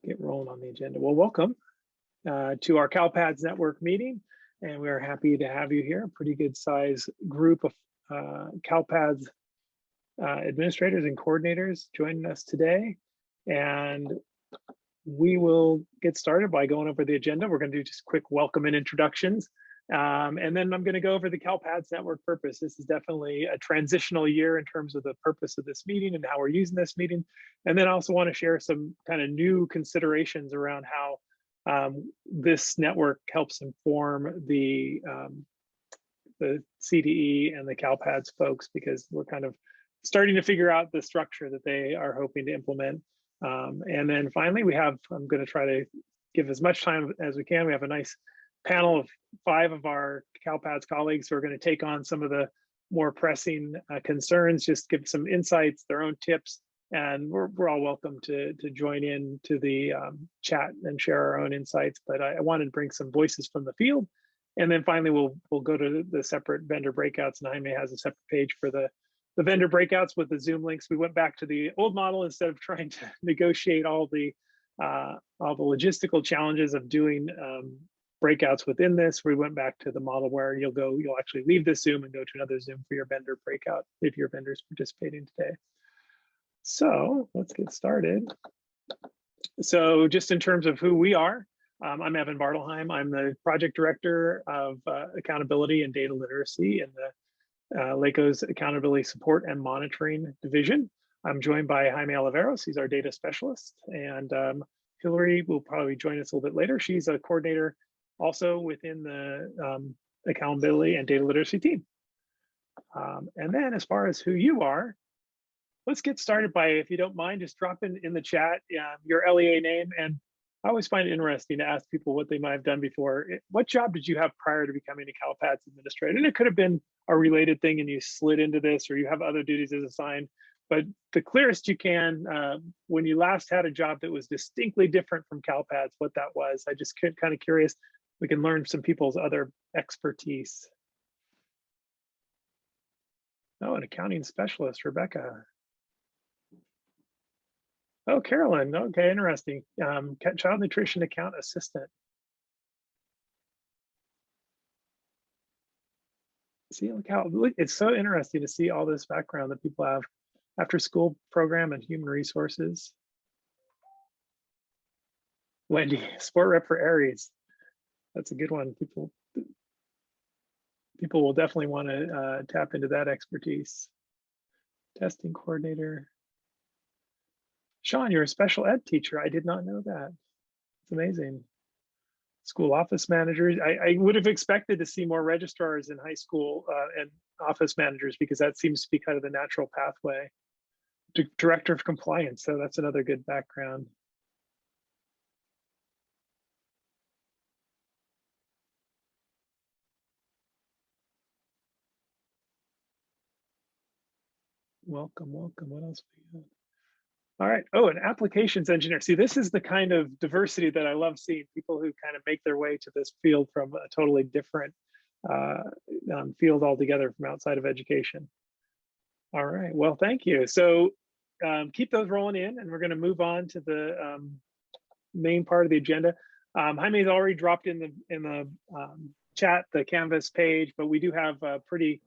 get rolling on the agenda. Well, welcome to our Calpads network meeting, and we are happy to have you here. A pretty good size group of Calpads administrators and coordinators joining us today, and we will get started by going over the agenda. We're going to do just quick welcome and introductions, and then I'm going to go over the Calpads network purpose. This is definitely a transitional year in terms of the purpose of this meeting and how we're using this meeting. And then I also want to share some kind of new considerations around how this network helps inform the CDE and the Calpads folks, because we're kind of starting to figure out the structure that they are hoping to implement. And then finally, I'm going to try to give as much time as we can. We have a nice panel of 5 of our Calpads colleagues who are going to take on some of the more pressing concerns, just give some insights, their own tips, and we're all welcome to join in to the chat and share our own insights. But I wanted to bring some voices from the field. And then finally, we'll go to the separate vendor breakouts, and Jaime has a separate page for the vendor breakouts with the Zoom links. We went back to the old model instead of trying to negotiate all the logistical challenges of doing breakouts within this. We went back to the model where you'll actually leave this Zoom and go to another Zoom for your vendor breakout if your vendor's participating today. So let's get started. So just in terms of who we are, I'm Evan Bartelheim. I'm the project director of accountability and data literacy in the LACOE's accountability support and monitoring division. I'm joined by Jaime Oliveros. He's our data specialist, and Hillary will probably join us a little bit later. She's a coordinator also within the accountability and data literacy team. And then as far as who you are, let's get started by, if you don't mind, just drop in the chat your LEA name. And I always find it interesting to ask people what they might have done before. What job did you have prior to becoming a Calpads administrator? And it could have been a related thing and you slid into this, or you have other duties as assigned. But the clearest you can, when you last had a job that was distinctly different from Calpads, what that was. I just kind of curious. We can learn some people's other expertise. Oh, an accounting specialist, Rebecca. Oh, Carolyn. Okay, interesting. Child nutrition account assistant. See, look how it's so interesting to see all this background that people have. After school program and human resources. Wendy, sport rep for Aries. That's a good one. People will definitely want to tap into that expertise. Testing coordinator. Sean, you're a special ed teacher. I did not know that. It's amazing. School office managers. I would have expected to see more registrars in high school and office managers, because that seems to be kind of the natural pathway. Director of compliance. So that's another good background. Welcome, welcome. What else we got? All right. Oh, an applications engineer. See, this is the kind of diversity that I love seeing, people who kind of make their way to this field from a totally different field altogether from outside of education. All right. Well, thank you. So keep those rolling in, and we're going to move on to the main part of the agenda. Jaime's already dropped in the chat the Canvas page, but we do have a pretty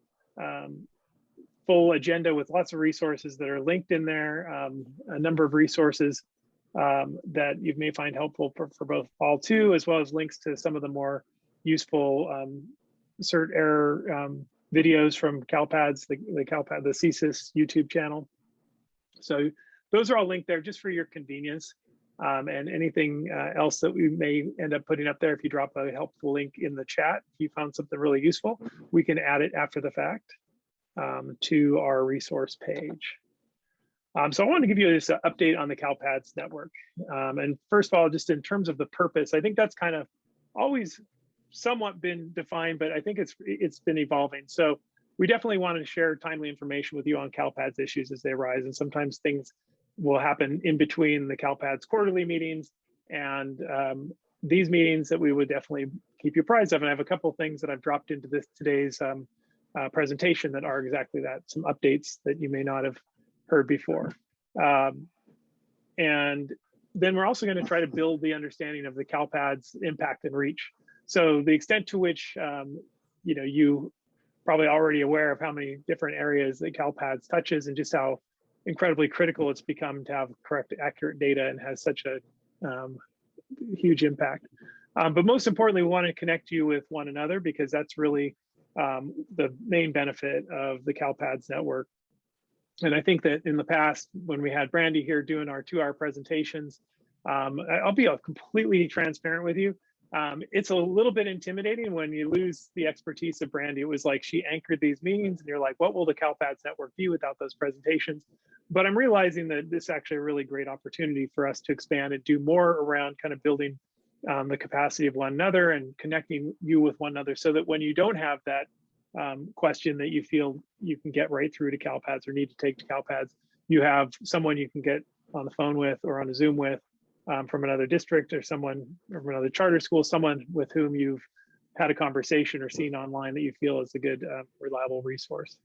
full agenda with lots of resources that are linked in there, a number of resources that you may find helpful for both Fall 2, as well as links to some of the more useful cert error videos from Calpads, the CSIS YouTube channel. So those are all linked there just for your convenience. And anything else that we may end up putting up there, if you drop a helpful link in the chat, if you found something really useful, we can add it after the fact to our resource page. So I want to give you this update on the Calpads network. And first of all, just in terms of the purpose, I think that's kind of always somewhat been defined, but I think it's been evolving. So we definitely wanted to share timely information with you on Calpads issues as they arise. And sometimes things will happen in between the Calpads quarterly meetings and these meetings that we would definitely keep you apprised of. And I have a couple of things that I've dropped into today's presentation that are exactly that, some updates that you may not have heard before. And then we're also going to try to build the understanding of the Calpads impact and reach. So the extent to which, you probably already aware of how many different areas that Calpads touches and just how incredibly critical it's become to have correct, accurate data and has such a huge impact. But most importantly, we want to connect you with one another, because that's really the main benefit of the Calpads network. And I think that in the past, when we had Brandy here doing our 2-hour presentations, I'll be completely transparent with you. It's a little bit intimidating when you lose the expertise of Brandy. It was like she anchored these meetings and you're like, what will the Calpads network be without those presentations? But I'm realizing that this is actually a really great opportunity for us to expand and do more around kind of building the capacity of one another and connecting you with one another, so that when you don't have that question that you feel you can get right through to Calpads or need to take to Calpads, you have someone you can get on the phone with or on a Zoom with from another district, or someone from another charter school, someone with whom you've had a conversation or seen online that you feel is a good, reliable resource.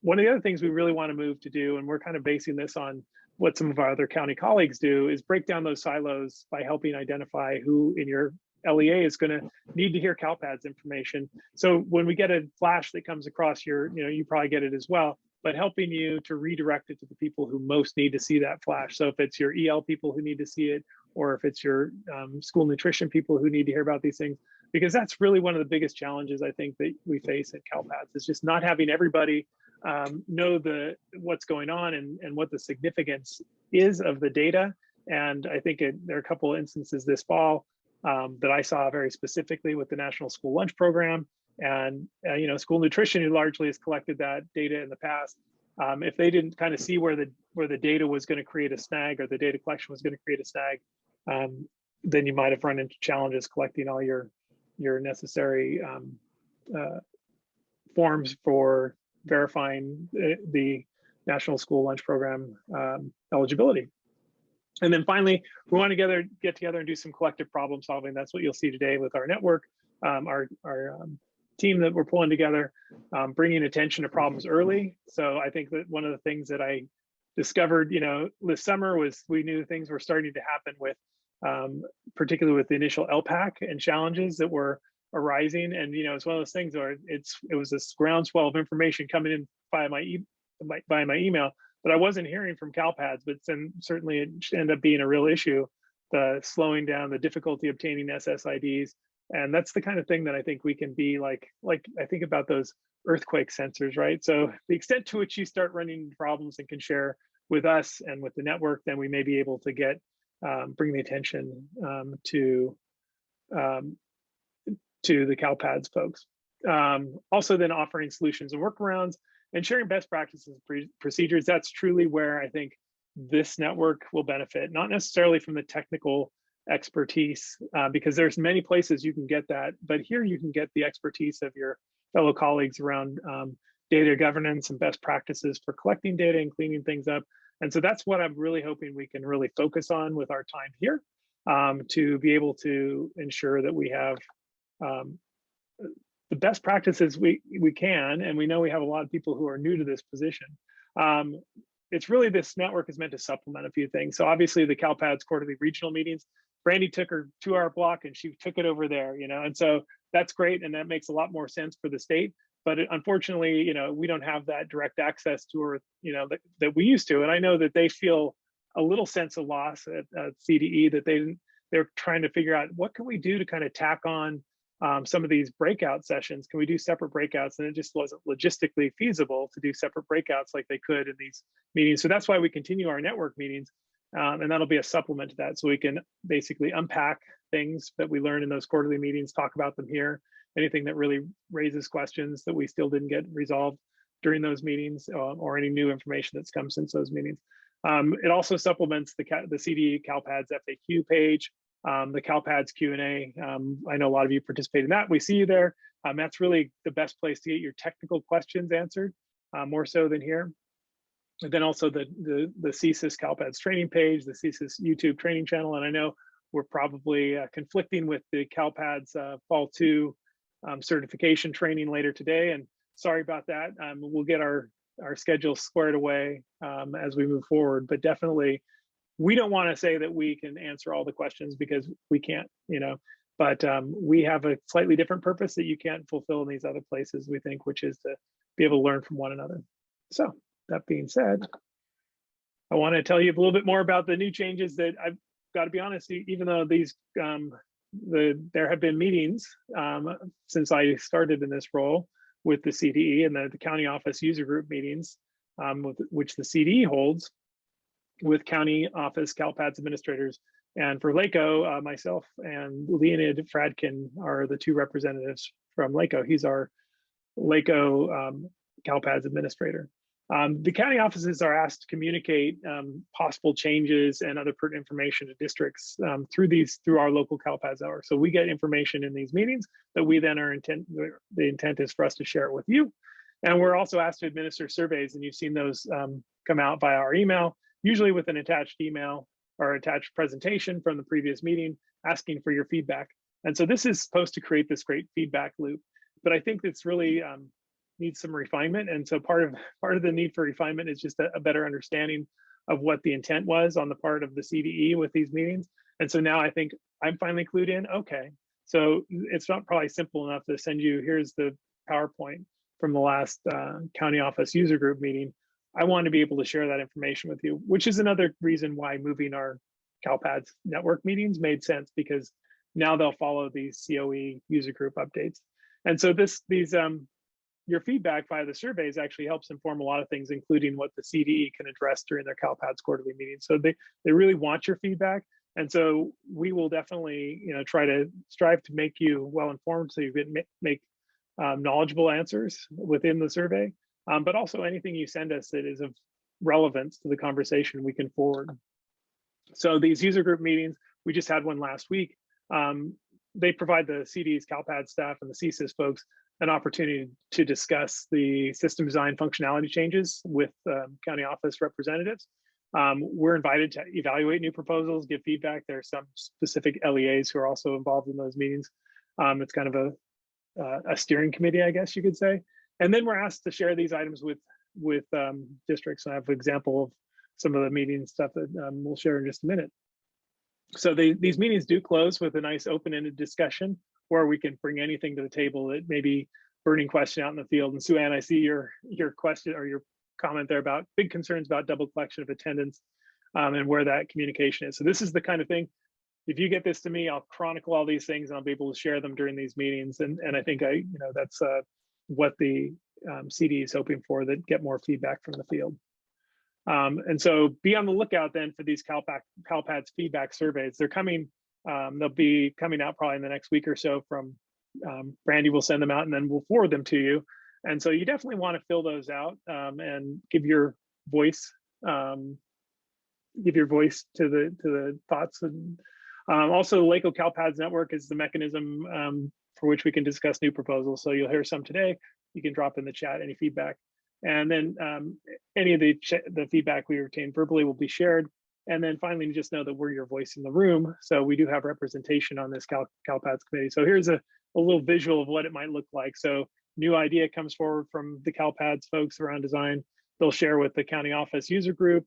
One of the other things we really want to move to do, and we're kind of basing this on what some of our other county colleagues do, is break down those silos by helping identify who in your LEA is going to need to hear Calpads information. So when we get a flash that comes across your, you probably get it as well, but helping you to redirect it to the people who most need to see that flash. So if it's your EL people who need to see it, or if it's your school nutrition people who need to hear about these things, because that's really one of the biggest challenges I think that we face at Calpads, is just not having everybody know what's going on and what the significance is of the data. And I think there are a couple of instances this fall that I saw very specifically with the National School Lunch Program, and school nutrition, who largely has collected that data in the past. If they didn't kind of see where the data was going to create a snag, or the data collection was going to create a snag, then you might have run into challenges collecting all your necessary forms for verifying the National School Lunch Program eligibility. And then finally, we want to get together and do some collective problem solving. That's what you'll see today with our network, our team that we're pulling together, bringing attention to problems early. So I think that one of the things that I discovered, this summer, was we knew things were starting to happen with, particularly with the initial LPAC and challenges that were arising. And it's one of those things where it was this groundswell of information coming in via my email, but I wasn't hearing from Calpads. But certainly it ended up being a real issue, the slowing down, the difficulty obtaining SSIDs. And that's the kind of thing that I think we can be like I think about those earthquake sensors, right? So the extent to which you start running into problems and can share with us and with the network, then we may be able to bring the attention to the Calpads folks. Also then offering solutions and workarounds and sharing best practices and procedures. That's truly where I think this network will benefit, not necessarily from the technical expertise, because there's many places you can get that, but here you can get the expertise of your fellow colleagues around data governance and best practices for collecting data and cleaning things up. And so that's what I'm really hoping we can really focus on with our time here, to be able to ensure that we have the best practices we can. And we know we have a lot of people who are new to this position. It's really, this network is meant to supplement a few things. So obviously the Calpads quarterly regional meetings, Brandy took her 2-hour block and she took it over there, and so that's great. And that makes a lot more sense for the state. But unfortunately, we don't have that direct access to her, that we used to. And I know that they feel a little sense of loss at CDE, that they're trying to figure out, what can we do to kind of tack on some of these breakout sessions? Can we do separate breakouts? And it just wasn't logistically feasible to do separate breakouts like they could in these meetings. So that's why we continue our network meetings. And that'll be a supplement to that. So we can basically unpack things that we learn in those quarterly meetings, talk about them here, anything that really raises questions that we still didn't get resolved during those meetings, or any new information that's come since those meetings. It also supplements the CDE Calpads FAQ page, the Calpads Q&A. I know a lot of you participate in that. We see you there. That's really the best place to get your technical questions answered, more so than here. And then also the CSIS Calpads training page, the CSIS YouTube training channel. And I know we're probably conflicting with the Calpads Fall 2 certification training later today. And sorry about that. We'll get our schedule squared away as we move forward. But definitely we don't want to say that we can answer all the questions because we can't, but we have a slightly different purpose that you can't fulfill in these other places, we think, which is to be able to learn from one another. So that being said, I want to tell you a little bit more about the new changes that I've got to be honest, even though these there have been meetings since I started in this role with the CDE and the county office user group meetings, which the CDE holds with county office Calpads administrators. And for LACOE, myself and Leonid Fradkin are the two representatives from LACOE. He's our LACOE Calpads administrator. The county offices are asked to communicate possible changes and other pertinent information to districts through our local Calpads network. So we get information in these meetings that we then the intent is for us to share it with you. And we're also asked to administer surveys, and you've seen those come out via our email, usually with an attached email or attached presentation from the previous meeting asking for your feedback. And so this is supposed to create this great feedback loop, but I think it's really needs some refinement. And so part of the need for refinement is just a better understanding of what the intent was on the part of the CDE with these meetings. And so now I think I'm finally clued in. Okay, so it's not probably simple enough to send you, here's the PowerPoint from the last county office user group meeting. I want to be able to share that information with you, which is another reason why moving our Calpads network meetings made sense, because now they'll follow these COE user group updates. And so your feedback via the surveys actually helps inform a lot of things, including what the CDE can address during their Calpads quarterly meetings. So they really want your feedback. And so we will definitely strive to make you well-informed so you can make knowledgeable answers within the survey. But also anything you send us that is of relevance to the conversation we can forward. So these user group meetings, we just had one last week. They provide the CD's Calpad staff and the CSIS folks an opportunity to discuss the system design functionality changes with county office representatives. We're invited to evaluate new proposals, give feedback. There are some specific LEAs who are also involved in those meetings. It's kind of a steering committee, I guess you could say. And then we're asked to share these items with districts. I have an example of some of the meeting stuff that we'll share in just a minute. So these meetings do close with a nice open-ended discussion where we can bring anything to the table that may be burning question out in the field. And Sue Ann, I see your question or your comment there about big concerns about double collection of attendance and where that communication is. So this is the kind of thing, if you get this to me, I'll chronicle all these things and I'll be able to share them during these meetings. And I think that's what the CD is hoping for, that get more feedback from the field. And so be on the lookout then for these Calpads feedback surveys. They're coming, they'll be coming out probably in the next week or so from Brandy will send them out and then we'll forward them to you. And so you definitely want to fill those out and give your voice to the thoughts. And also the LACOE Calpads network is the mechanism for which we can discuss new proposals. So you'll hear some today. You can drop in the chat any feedback. And then any of the feedback we retain verbally will be shared. And then finally, just know that we're your voice in the room. So we do have representation on this Calpads committee. So here's a little visual of what it might look like. So new idea comes forward from the Calpads folks around design. They'll share with the county office user group.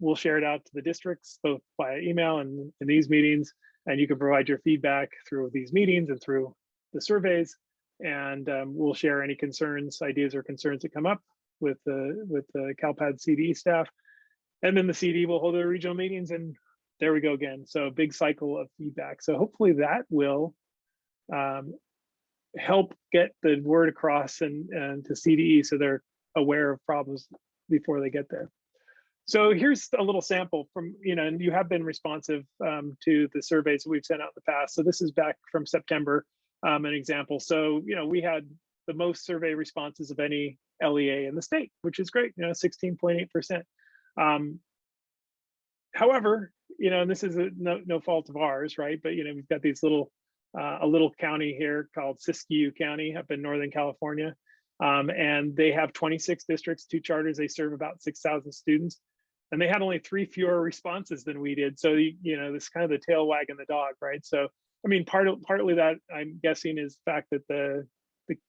We'll share it out to the districts, both via email and in these meetings. And you can provide your feedback through these meetings and through the surveys. And we'll share any concerns, ideas, or concerns that come up with the Calpad CD staff. And then the CD will hold their regional meetings, and there we go again. So big cycle of feedback. So hopefully that will help get the word across and to CDE so they're aware of problems before they get there. So here's a little sample from, and you have been responsive to the surveys that we've sent out in the past. So this is back from September. An example. So, we had the most survey responses of any LEA in the state, which is great, 16.8%. However, and this is no fault of ours, right? But, we've got these a little county here called Siskiyou County up in Northern California. And they have 26 districts, 2 charters. They serve about 6,000 students. And they had only 3 fewer responses than we did. So, this is kind of the tail wagging the dog, right? So, I mean, partly that I'm guessing is the fact that the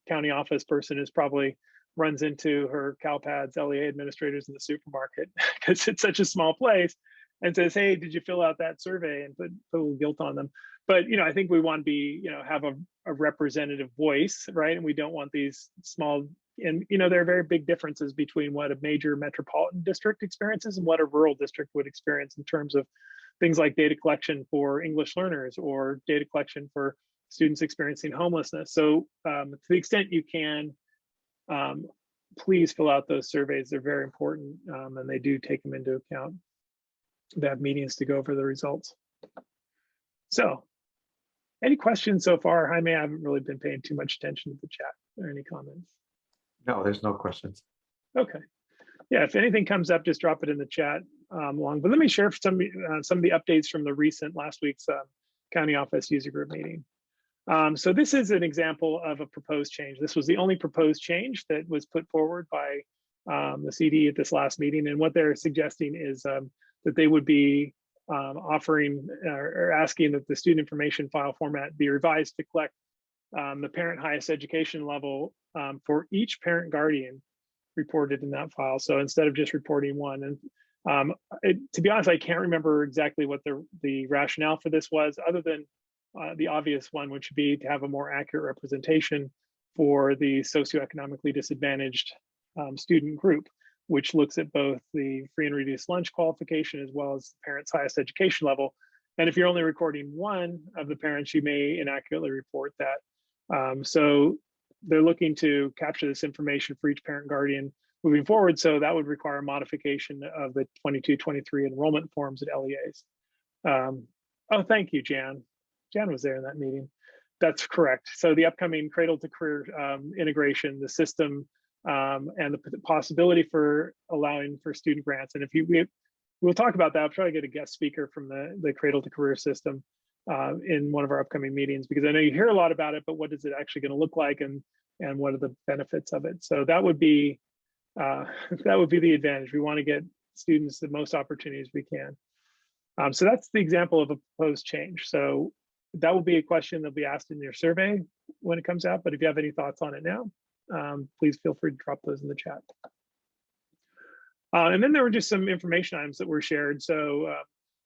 county office person is probably runs into her Calpads LEA administrators in the supermarket because it's such a small place. and says, hey, did you fill out that survey, and put a little guilt on them. But I think we want to be, have a representative voice, right? And we don't want these small, and there are very big differences between what a major metropolitan district experiences and what a rural district would experience in terms of things like data collection for English learners or data collection for students experiencing homelessness. So to the extent you can, please fill out those surveys. They're very important, and they do take them into account. They have meetings to go over the results. So any questions so far? Jaime, I haven't really been paying too much attention to the chat. Are there any comments? No, there's no questions. Okay. Yeah, if anything comes up, just drop it in the chat along. But let me share some of the updates from the recent last week's county office user group meeting. So this is an example of a proposed change. This was the only proposed change that was put forward by the CD at this last meeting. And what they're suggesting is that they would be offering or asking that the student information file format be revised to collect the parent highest education level for each parent guardian reported in that file. So instead of just reporting one, and to be honest, I can't remember exactly what the rationale for this was, other than the obvious one, which would be to have a more accurate representation for the socioeconomically disadvantaged student group, which looks at both the free and reduced lunch qualification as well as the parent's highest education level. And if you're only recording one of the parents, you may inaccurately report that. So they're looking to capture this information for each parent guardian moving forward. So that would require modification of the 22-23 enrollment forms at LEAs. Oh, thank you, Jan. Jan was there in that meeting. That's correct. So the upcoming cradle to career integration, the system, and the possibility for allowing for student grants. And we'll talk about that. I'll try to get a guest speaker from the cradle to career system in one of our upcoming meetings, because I know you hear a lot about it, but what is it actually going to look like, and what are the benefits of it? So that would be the advantage. We want to get students the most opportunities we can. So that's the example of a proposed change. So that will be a question that'll be asked in your survey when it comes out. But if you have any thoughts on it now, please feel free to drop those in the chat. And then there were just some information items that were shared. So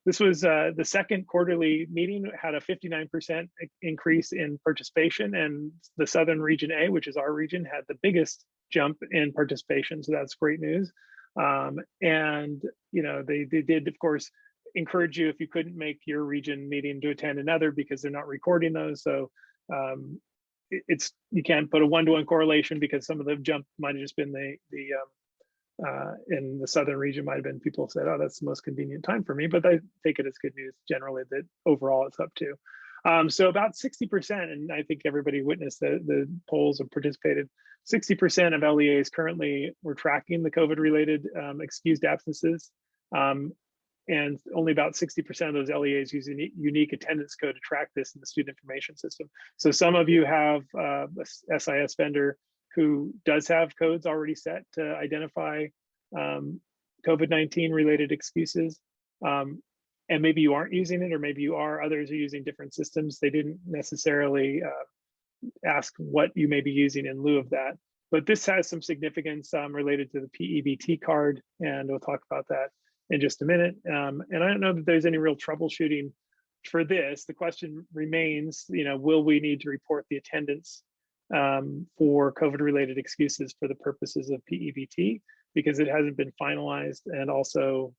this was the second quarterly meeting, had a 59% increase in participation, and the Southern Region A, which is our region, had the biggest jump in participation. So that's great news. And they did, of course, encourage you, if you couldn't make your region meeting, to attend another, because they're not recording those. So you can't put a one-to-one correlation, because some of the jump might have just been in the Southern region might have been people said, oh, that's the most convenient time for me, but I take it as good news generally that overall it's up to. So about 60%, and I think everybody witnessed the polls and participated, 60% of LEAs currently were tracking the COVID-related excused absences. And only about 60% of those LEAs use a unique attendance code to track this in the student information system. So some of you have a SIS vendor who does have codes already set to identify COVID-19 related excuses. And maybe you aren't using it, or maybe you are. Others are using different systems. They didn't necessarily ask what you may be using in lieu of that. But this has some significance related to the PEBT card, and we'll talk about that in just a minute. And I don't know that there's any real troubleshooting for this. The question remains, will we need to report the attendance for COVID-related excuses for the purposes of PEBT, because it hasn't been finalized? And also,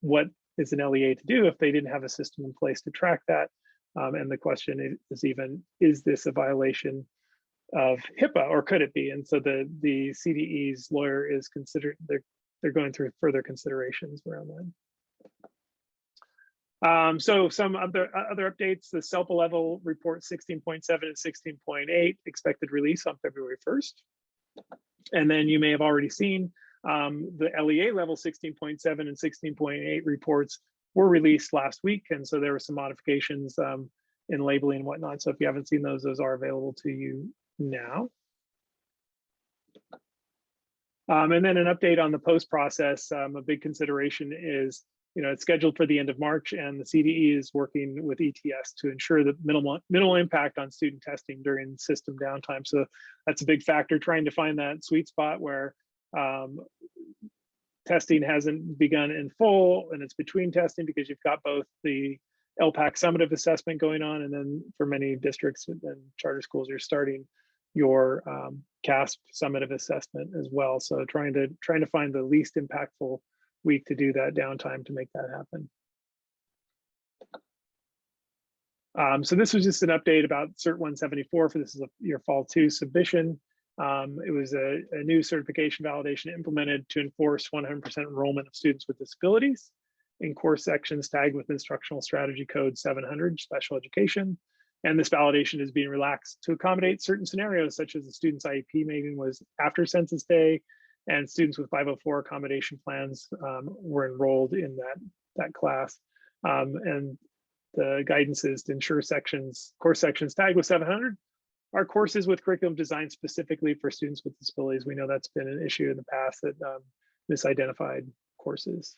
what is an LEA to do if they didn't have a system in place to track that? And the question is even, is this a violation of HIPAA, or could it be? And so the CDE's lawyer is considering, they're going through further considerations around that. So some other updates: the SELPA level report 16.7 and 16.8 expected release on February 1st. And then you may have already seen the LEA level 16.7 and 16.8 reports were released last week. And so there were some modifications in labeling and whatnot. So if you haven't seen those are available to you now. And then an update on the post process. A big consideration is, it's scheduled for the end of March, and the CDE is working with ETS to ensure the minimal impact on student testing during system downtime. So that's a big factor, trying to find that sweet spot where testing hasn't begun in full, and it's between testing because you've got both the LPAC summative assessment going on, and then for many districts and charter schools, you're starting your CASP summative assessment as well. So trying to find the least impactful week to do that downtime to make that happen. So this was just an update about Cert 174 for this is your Fall 2 submission. It was a new certification validation implemented to enforce 100% enrollment of students with disabilities in course sections tagged with Instructional Strategy Code 700 Special Education. And this validation is being relaxed to accommodate certain scenarios, such as the student's IEP meeting was after Census Day, and students with 504 accommodation plans were enrolled in that class. And the guidance is to ensure course sections tagged with 700 are courses with curriculum designed specifically for students with disabilities. We know that's been an issue in the past, that misidentified courses.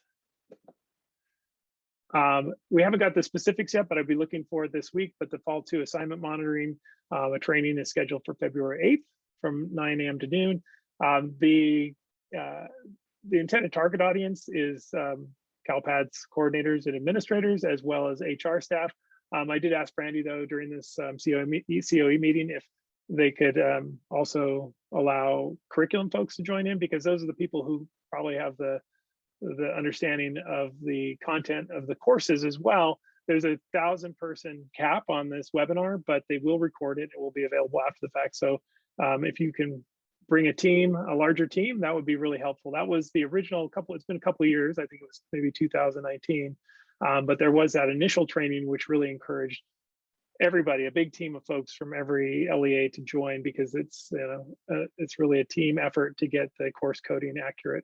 We haven't got the specifics yet, but I'd be looking for it this week. But the Fall 2 assignment monitoring, a training is scheduled for February 8th from 9 a.m. to noon. The intended target audience is Calpads coordinators and administrators, as well as HR staff. I did ask Brandy, though, during this COE meeting if they could also allow curriculum folks to join in, because those are the people who probably have the understanding of the content of the courses as well. There's a 1,000-person cap on this webinar, but they will record it. It will be available after the fact. So if you can bring a larger team, that would be really helpful. That was the original it's been a couple of years. I think it was maybe 2019. But there was that initial training, which really encouraged everybody, a big team of folks from every LEA to join, because it's really a team effort to get the course coding accurate.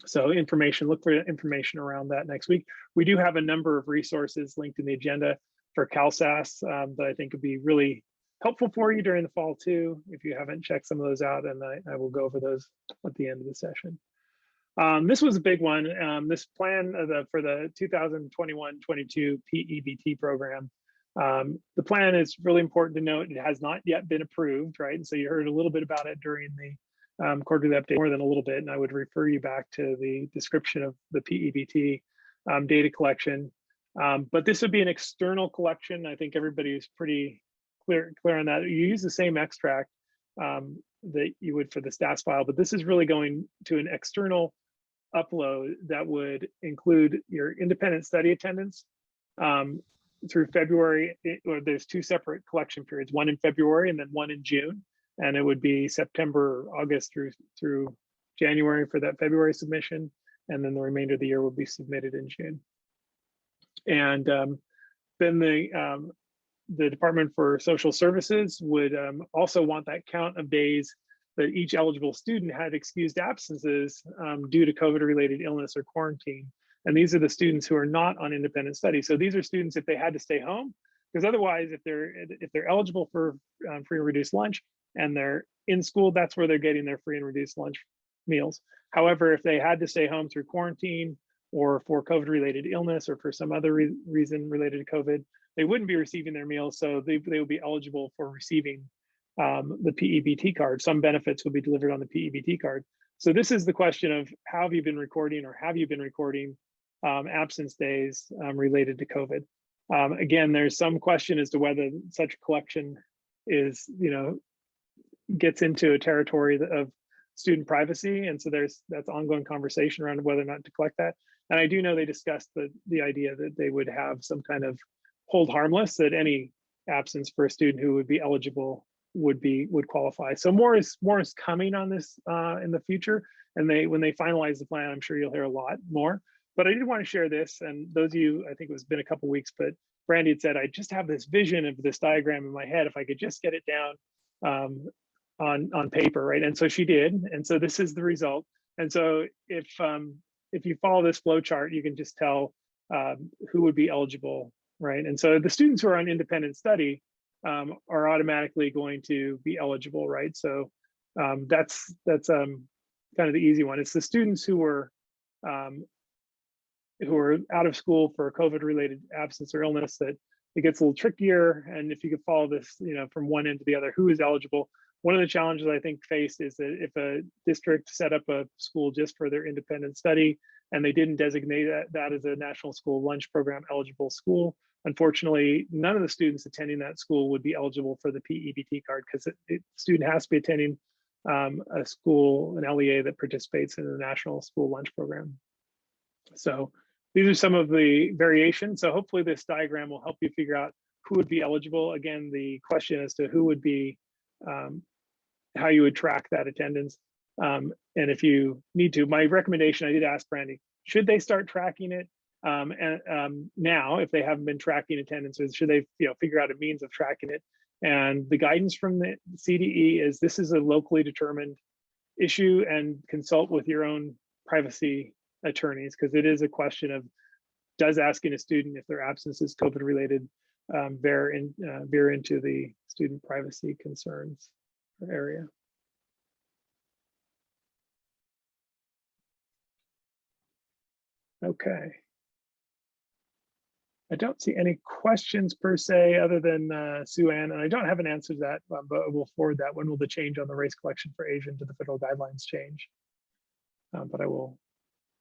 So look for information around that next week. We do have a number of resources linked in the agenda for CalSAS that I think would be really helpful for you during the Fall 2 if you haven't checked some of those out, and I will go over those at the end of the session. This was a big one. This plan for the 2021-22 PEBT program. The plan is really important to note. It has not yet been approved, right? And so you heard a little bit about it during the quarterly update, more than a little bit, and I would refer you back to the description of the PEBT data collection. But this would be an external collection. I think everybody is pretty clear on that. You use the same extract that you would for the stats file, but this is really going to an external upload that would include your independent study attendance through February, or there's 2 separate collection periods, one in February and then one in June. And it would be September, August through January for that February submission. And then the remainder of the year will be submitted in June. And then the Department for Social Services would also want that count of days that each eligible student had excused absences due to COVID-related illness or quarantine. And these are the students who are not on independent study. So these are students if they had to stay home, because otherwise, if they're eligible for free and reduced lunch and they're in school, that's where they're getting their free and reduced lunch meals. However, if they had to stay home through quarantine or for COVID-related illness or for some other reason related to COVID, they wouldn't be receiving their meals. So they would be eligible for receiving the PEBT card. Some benefits will be delivered on the PEBT card. So this is the question of how have you been recording, or have you been recording absence days related to COVID? Again, there's some question as to whether such a collection is, gets into a territory of student privacy. And so that's ongoing conversation around whether or not to collect that. And I do know they discussed the idea that they would have some kind of hold harmless, that any absence for a student who would be eligible would qualify. So more is coming on this in the future. And when they finalize the plan, I'm sure you'll hear a lot more. But I did want to share this, and those of you, I think it's been a couple of weeks, but Brandy had said, I just have this vision of this diagram in my head, if I could just get it down on paper, right? And so she did, and so this is the result. And so if you follow this flow chart, you can just tell who would be eligible, right? And so the students who are on independent study are automatically going to be eligible, right? So that's kind of the easy one. It's the students who were out of school for COVID-related absence or illness that it gets a little trickier. And if you could follow this, from one end to the other, who is eligible? one of the challenges I think faced is that if a district set up a school just for their independent study and they didn't designate that as a national school lunch program eligible school, unfortunately, none of the students attending that school would be eligible for the PEBT card because the student has to be attending a school, an LEA that participates in the national school lunch program. So these are some of the variations. So hopefully this diagram will help you figure out who would be eligible. Again, the question as to who would be, how you would track that attendance. And if you need to, my recommendation, I did ask Brandy, should they start tracking it now if they haven't been tracking attendance, or should they figure out a means of tracking it? And the guidance from the CDE is this is a locally determined issue and consult with your own privacy attorneys, because it is a question of, does asking a student if their absence is COVID related veer into the student privacy concerns area. Okay. I don't see any questions per se other than Sue Ann, and I don't have an answer to that, but we'll forward that. When will the change on the race collection for Asian to the federal guidelines change? But I will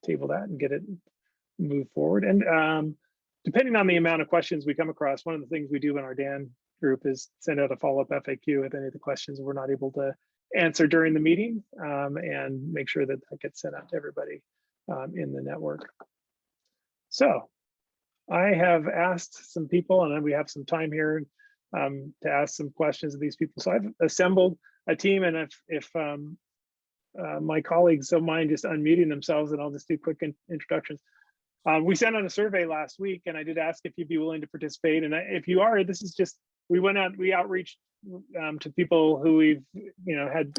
table that and get it moved forward. And depending on the amount of questions we come across, one of the things we do in our DAN group is send out a follow-up FAQ if any of the questions we're not able to answer during the meeting, and make sure that that gets sent out to everybody in the network. So I have asked some people, and we have some time here to ask some questions of these people. So I've assembled a team, and if my colleagues don't mind just unmuting themselves, and I'll just do quick introductions. We sent out a survey last week, and I did ask if you'd be willing to participate. And if you are, this is just, we outreached to people who we've had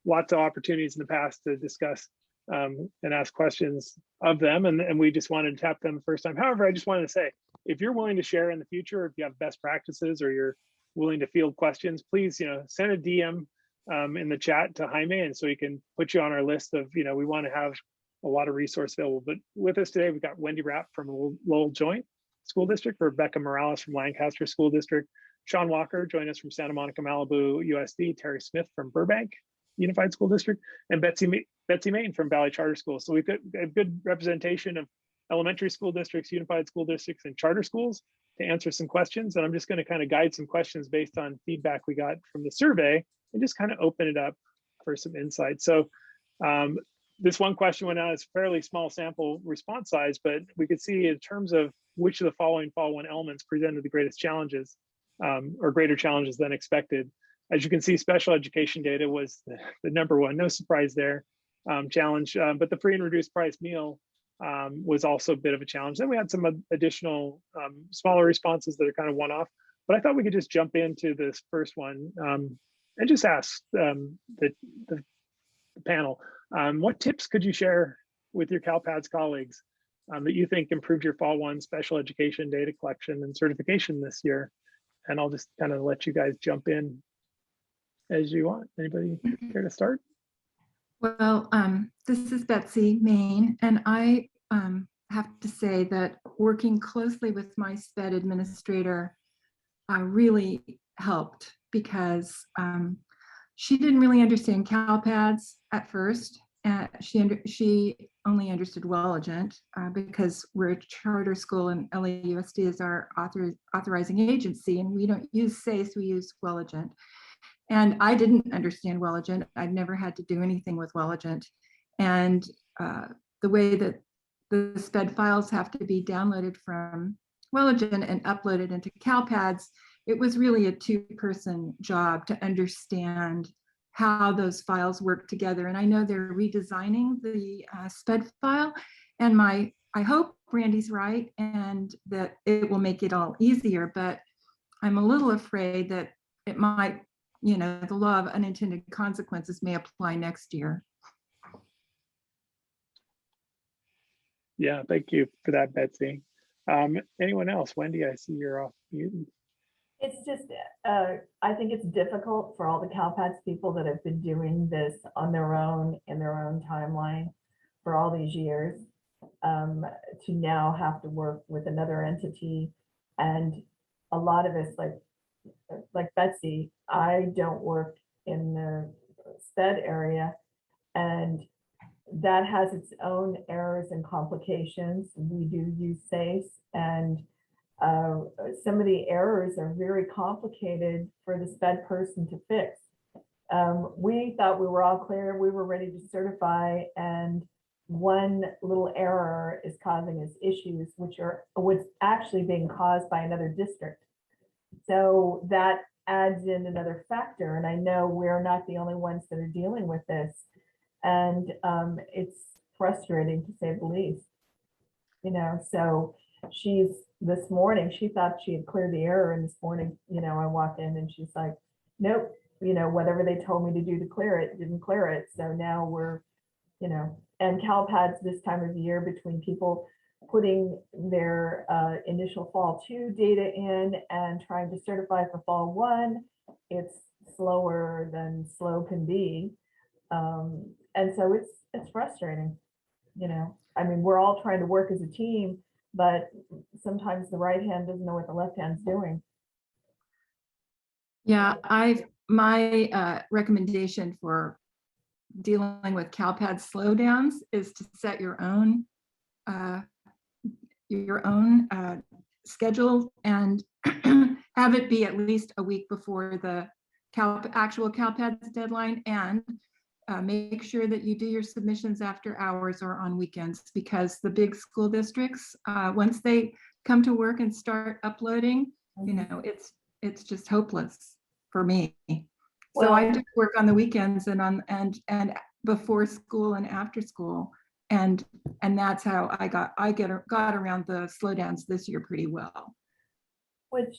lots of opportunities in the past to discuss and ask questions of them, and we just wanted to tap them the first time. However, I just wanted to say, if you're willing to share in the future, if you have best practices or you're willing to field questions, please send a DM in the chat to Jaime, and so he can put you on our list of, we want to have a lot of resource available. But with us today, we've got Wendy Rapp from Lowell Joint School District, Rebecca Morales from Lancaster School District, Sean Walker joined us from Santa Monica Malibu USD, Terry Smith from Burbank Unified School District, and Betsy Mayton from Valley Charter School. So we've got a good representation of elementary school districts, unified school districts, and charter schools to answer some questions. And I'm just going to kind of guide some questions based on feedback we got from the survey and just kind of open it up for some insight. So this one question went out as a fairly small sample response size, but we could see in terms of which of the following Fall 1 elements presented the greatest challenges or greater challenges than expected. As you can see, special education data was the number one, no surprise there, challenge, but the free and reduced price meal was also a bit of a challenge. Then we had some additional smaller responses that are kind of one-off, but I thought we could just jump into this first one and just ask the panel, what tips could you share with your Calpads colleagues that you think improved your Fall 1 special education data collection and certification this year? And I'll just kind of let you guys jump in as you want. Anybody care to start? Well, this is Betsy Mayton, and I have to say that working closely with my SPED administrator really helped, because she didn't really understand Calpads at first. She only understood Welligent because we're a charter school and LAUSD is our authorizing agency, and we don't use SACE, we use Welligent. And I didn't understand Welligent. I'd never had to do anything with Welligent. And the way that the SPED files have to be downloaded from Welligent and uploaded into Calpads, it was really a two-person job to understand how those files work together. And I know they're redesigning the SPED file, and I hope Brandy's right and that it will make it all easier, but I'm a little afraid that it might, the law of unintended consequences may apply next year. Yeah, thank you for that, Betsy. Anyone else? Wendy, I see you're off mute. It's just, I think it's difficult for all the Calpads people that have been doing this on their own, in their own timeline for all these years, to now have to work with another entity. And a lot of us, like Betsy, I don't work in the SPED area. And that has its own errors and complications. We do use SACE, and some of the errors are very complicated for the SPED person to fix. We thought we were all clear, we were ready to certify, and one little error is causing us issues, which are what's actually being caused by another district. So that adds in another factor, and I know we're not the only ones that are dealing with this. And it's frustrating to say the least, you know. So this morning, she thought she had cleared the error, and this morning, you know, I walk in and she's like, nope, you know, whatever they told me to do to clear it, didn't clear it. So now we're, you know, and Calpads this time of year, between people putting their initial fall 2 data in and trying to certify for fall 1, it's slower than slow can be. And so it's frustrating, you know. I mean, we're all trying to work as a team, but sometimes the right hand doesn't know what the left hand's doing. Yeah, my recommendation for dealing with Calpads slowdowns is to set your own schedule and have it be at least a week before the actual Calpads deadline, and make sure that you do your submissions after hours or on weekends, because the big school districts, once they come to work and start uploading, you know, it's just hopeless for me. So I do work on the weekends and and before school and after school, and that's how I got around the slowdowns this year pretty well. Which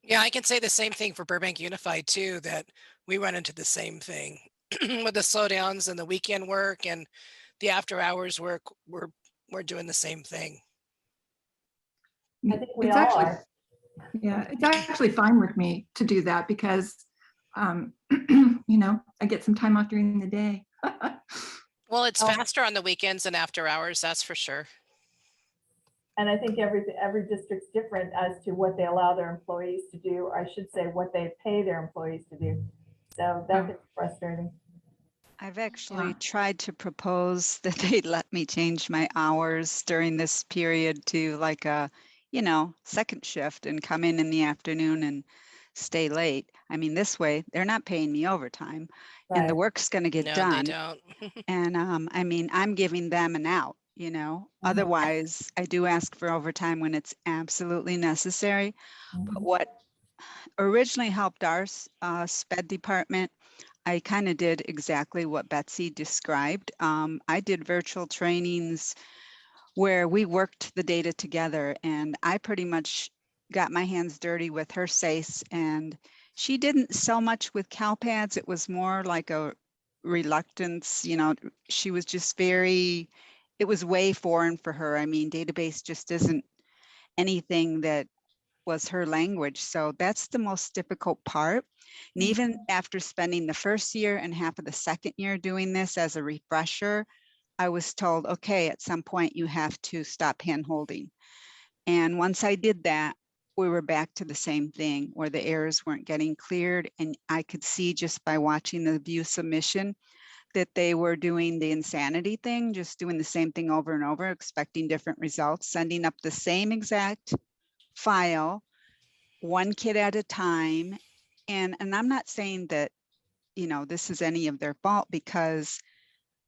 Yeah, I can say the same thing for Burbank Unified too, that we run into the same thing with the slowdowns and the weekend work and the after hours work. We're doing the same thing. I think we all are. Yeah, it's actually fine with me to do that because, you know, I get some time off during the day. Well, it's faster on the weekends and after hours, that's for sure. And I think every district's different as to what they allow their employees to do, or I should say what they pay their employees to do. So that's frustrating. I've actually tried to propose that they let me change my hours during this period to like a, you know, second shift and come in the afternoon and stay late. I mean, this way they're not paying me overtime, and the work's going to get done. They don't. And I mean, I'm giving them an out, you know. Otherwise, I do ask for overtime when it's absolutely necessary. But what originally helped our SPED department, I kind of did exactly what Betsy described. I did virtual trainings where we worked the data together, and I pretty much got my hands dirty with her SACE, and she didn't so much with Calpads. It was more like a reluctance, you know. She was just it was way foreign for her. I mean, database just isn't anything that was her language. So that's the most difficult part. And even after spending the first year and half of the second year doing this as a refresher, I was told, okay, at some point you have to stop hand holding. And once I did that, we were back to the same thing where the errors weren't getting cleared. And I could see just by watching the view submission that they were doing the insanity thing, just doing the same thing over and over, expecting different results, sending up the same exact file, one kid at a time. And I'm not saying that, you know, this is any of their fault, because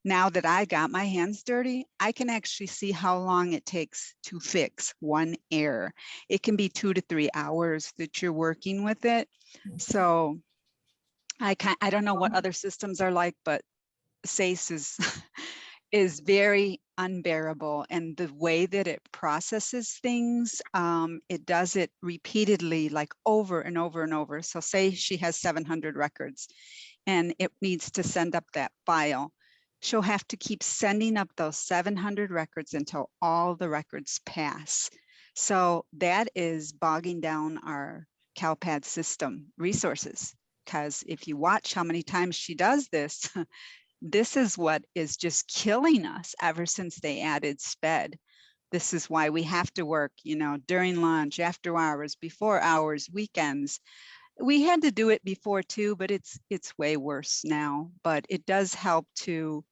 now that I got my hands dirty, I can actually see how long it takes to fix one error. It can be 2 to 3 hours that you're working with it. So I don't know what other systems are like, but SACE is very unbearable, and the way that it processes things, it does it repeatedly, like over and over and over. So say she has 700 records and it needs to send up that file. She'll have to keep sending up those 700 records until all the records pass. So that is bogging down our Calpad system resources, because if you watch how many times she does this, this is what is just killing us ever since they added SPED. This is why we have to work, you know, during lunch, after hours, before hours, weekends. We had to do it before too, but it's way worse now. But it does help to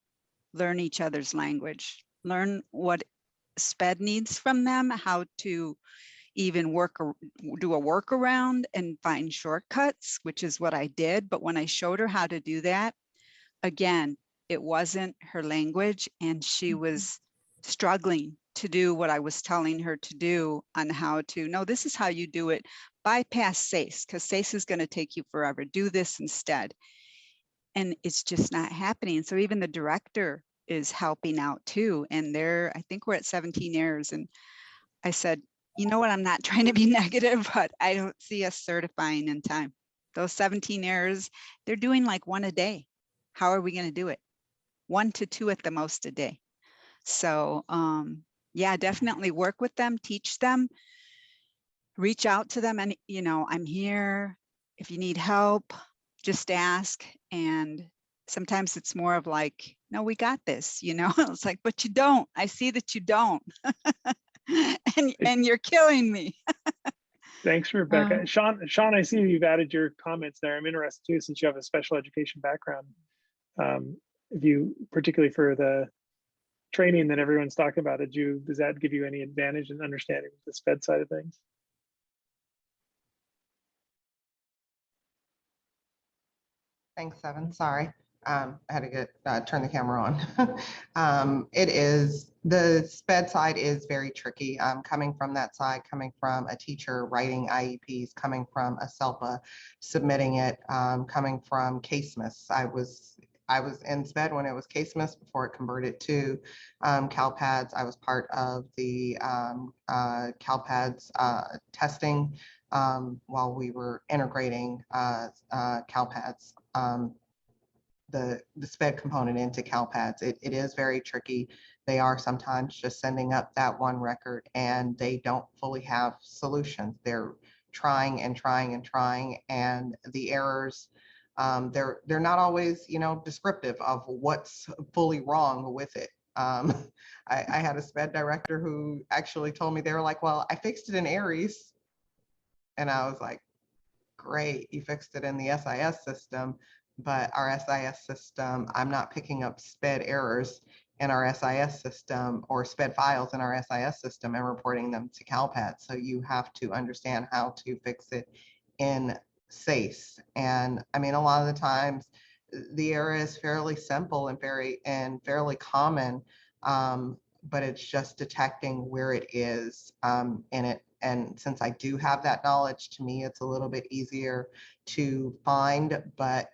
learn each other's language, learn what SPED needs from them, how to even do a workaround and find shortcuts, which is what I did. But when I showed her how to do that, again, it wasn't her language, and she was struggling to do what I was telling her to do on how to, no, this is how you do it. Bypass SACE, because SACE is going to take you forever. Do this instead. And it's just not happening. So even the director is helping out too. And I think we're at 17 errors. And I said, you know what, I'm not trying to be negative, but I don't see us certifying in time. Those 17 errors, they're doing like one a day. How are we going to do it? 1 to 2 at the most a day. So yeah, definitely work with them, teach them, reach out to them. And, you know, I'm here. If you need help, just ask. And sometimes it's more of like, no, we got this, you know. It's like, but you don't. I see that you don't. and you're killing me. Thanks, Rebecca. Sean, I see you've added your comments there. I'm interested too, since you have a special education background. If you, particularly for the training that everyone's talking about, does that give you any advantage in understanding the SPED side of things? Thanks, Evan. Sorry. I had to turn the camera on. The SPED side is very tricky. Coming from that side, coming from a teacher writing IEPs, coming from a SELPA submitting it, coming from CaseMIS. I was in SPED when it was CaseMIS before it converted to Calpads. I was part of the Calpads testing while we were integrating Calpads, the SPED component into Calpads. It is very tricky. They are sometimes just sending up that one record and they don't fully have solutions. They're trying and trying and trying, and the errors, they're not always, you know, descriptive of what's fully wrong with it. I had a SPED director who actually told me, they were like, well, I fixed it in Aries. And I was like, great, you fixed it in the SIS system, but our SIS system, I'm not picking up SPED errors in our SIS system or SPED files in our SIS system and reporting them to Calpads. So you have to understand how to fix it in SACE. And I mean, a lot of the times the error is fairly simple and fairly common, but it's just detecting where it is in it. And since I do have that knowledge, to me, it's a little bit easier to find, but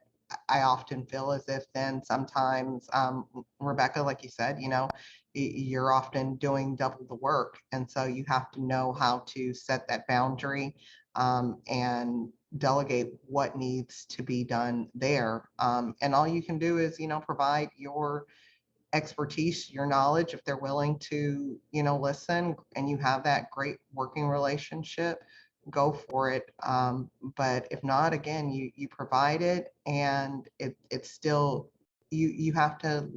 I often feel as if then sometimes, Rebecca, like you said, you know, you're often doing double the work. And so you have to know how to set that boundary and delegate what needs to be done there. And all you can do is, you know, provide your expertise, your knowledge, if they're willing to, you know, listen and you have that great working relationship, go for it. But if not, again, you provide it, and it's still, you have to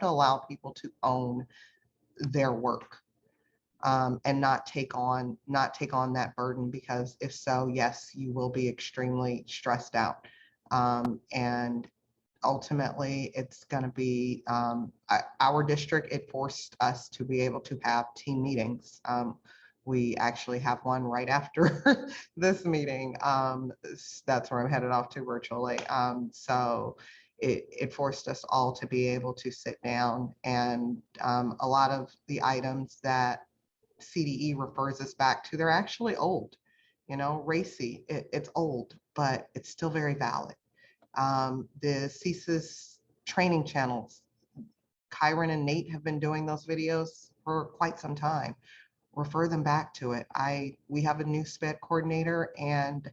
allow people to own their work, and not take on that burden, because if so, yes, you will be extremely stressed out. And ultimately it's going to be our district, it forced us to be able to have team meetings. We actually have one right after this meeting. That's where I'm headed off to virtually. So it forced us all to be able to sit down, and a lot of the items that CDE refers us back to, they're actually old. You know, RACI, it's old, but it's still very valid. The CSIS training channels, Kyron and Nate have been doing those videos for quite some time. Refer them back to it. We have a new SPED coordinator, and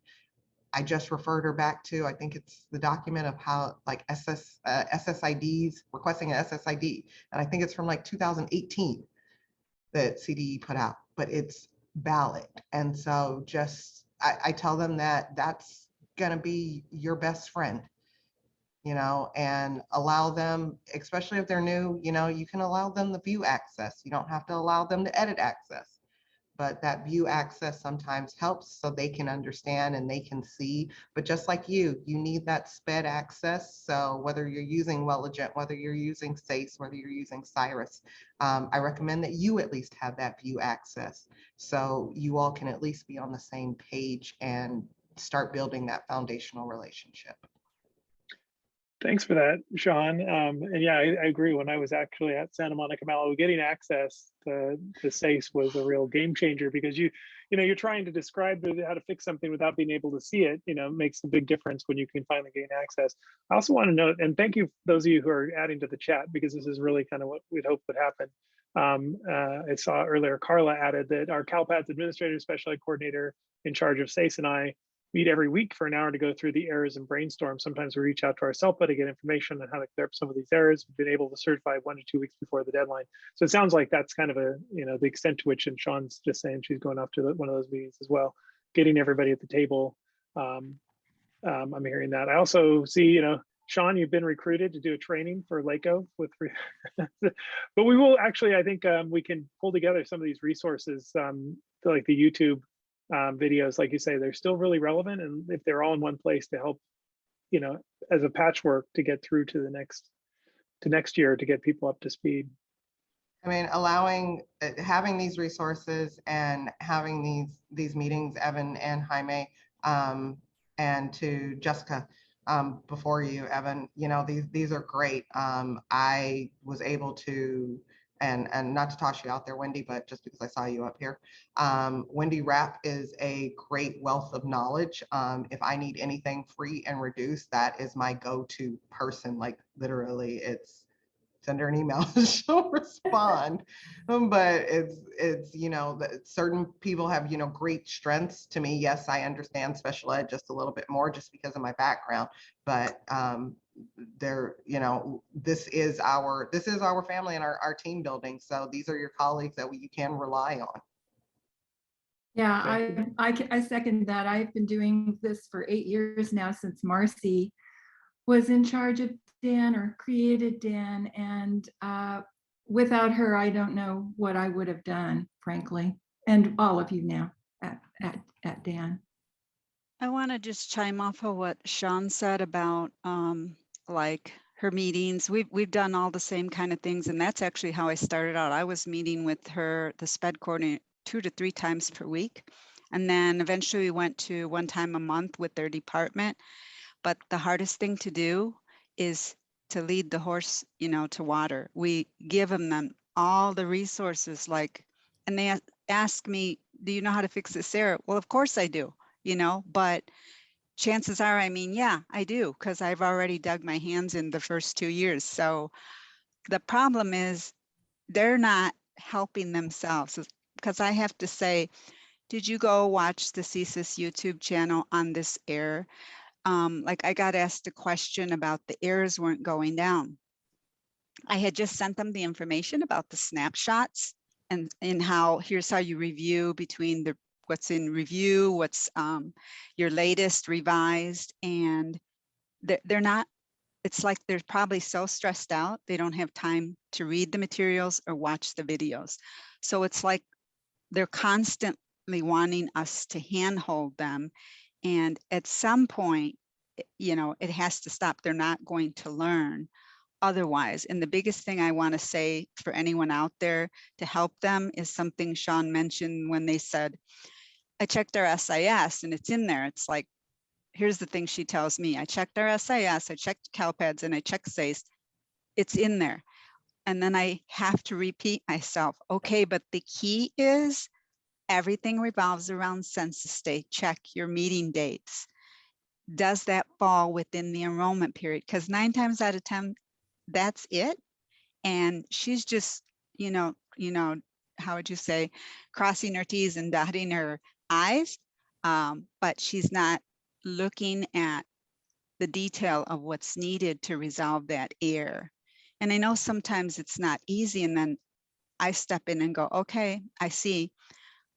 I just referred her back to, I think it's the document of how, like, SSIDs, requesting an SSID. And I think it's from like 2018 that CDE put out, but it's valid. And so just, I tell them that that's gonna be your best friend, you know, and allow them, especially if they're new, you know, you can allow them the view access. You don't have to allow them to edit access, but that view access sometimes helps so they can understand and they can see. But just like you need that sped access. So whether you're using Welligent, whether you're using SACE, whether you're using Cyrus, I recommend that you at least have that view access so you all can at least be on the same page and start building that foundational relationship. Thanks for that, Sean. And yeah, I agree. When I was actually at Santa Monica Malibu, getting access to SACE was a real game changer, because you're trying to describe how to fix something without being able to see it. Makes a big difference when you can finally gain access. I also want to note, and thank you those of you who are adding to the chat, because this is really kind of what we'd hoped would happen. I saw earlier Carla added that our Calpads administrator, special ed coordinator in charge of SACE, and I meet every week for an hour to go through the errors and brainstorm. Sometimes we reach out to our SELPA to get information on how to clear up some of these errors. We've been able to certify 1 to 2 weeks before the deadline. So it sounds like that's kind of the extent to which, and Sean's just saying she's going off to one of those meetings as well, getting everybody at the table. I'm hearing that. I also see, Sean, you've been recruited to do a training for LACOE with, but we will actually, I think we can pull together some of these resources, like the YouTube videos, like you say, they're still really relevant, and if they're all in one place to help, as a patchwork to get through to next year to get people up to speed. I mean, having these resources and having these meetings, Evan and Jaime, and to Jessica before you, Evan, these are great. I was able to, and not to toss you out there, Wendy, but just because I saw you up here, Wendy Rapp is a great wealth of knowledge. If I need anything free and reduced, that is my go-to person. Like literally, send her an email, she'll respond. But it's certain people have great strengths. To me, yes, I understand special ed just a little bit more just because of my background, but this is our family and our team building. So these are your colleagues that you can rely on. Yeah, I second that. I've been doing this for 8 years now, since Marcy was in charge of Dan or created Dan, and without her, I don't know what I would have done, frankly, and all of you now at Dan. I want to just chime off of what Sean said about like her meetings. We've done all the same kind of things, and that's actually how I started out. I was meeting with her, the SPED coordinator, 2 to 3 times per week, and then eventually we went to 1 time a month with their department. But the hardest thing to do is to lead the horse, to water. We give them all the resources, and they ask me, do you know how to fix this error? Well, of course I do, but chances are, yeah, I do, because I've already dug my hands in the first 2 years. So the problem is they're not helping themselves, because I have to say, did you go watch the CSIS YouTube channel on this error? I got asked a question about the errors weren't going down. I had just sent them the information about the snapshots and here's how you review between what's in review, what's your latest revised, and they're not, it's like they're probably so stressed out, they don't have time to read the materials or watch the videos. So it's like they're constantly wanting us to handhold them. And at some point, it has to stop. They're not going to learn otherwise. And the biggest thing I want to say for anyone out there to help them is something Sean mentioned when they said, I checked our SIS and it's in there. It's like, here's the thing she tells me. I checked our SIS, I checked Calpads, and I checked SACE. It's in there. And then I have to repeat myself. Okay, but the key is everything revolves around census day. Check your meeting dates. Does that fall within the enrollment period? Because 9 times out of 10, that's it. And she's just, how would you say, crossing her T's and dotting her I's, but she's not looking at the detail of what's needed to resolve that error. And I know sometimes it's not easy, and then I step in and go, okay, I see.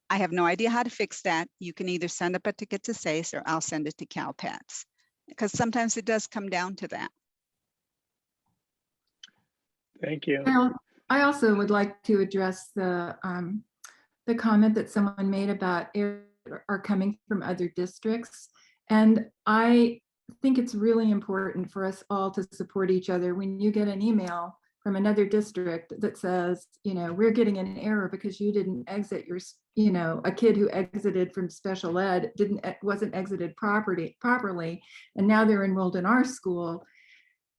I have no idea how to fix that. You can either send up a ticket to SACE or I'll send it to Calpads, because sometimes it does come down to that. Thank you. I also would like to address the the comment that someone made about are coming from other districts. And I think it's really important for us all to support each other. When you get an email from another district that says, we're getting an error because you didn't exit your, a kid who exited from special ed wasn't exited properly, and now they're enrolled in our school,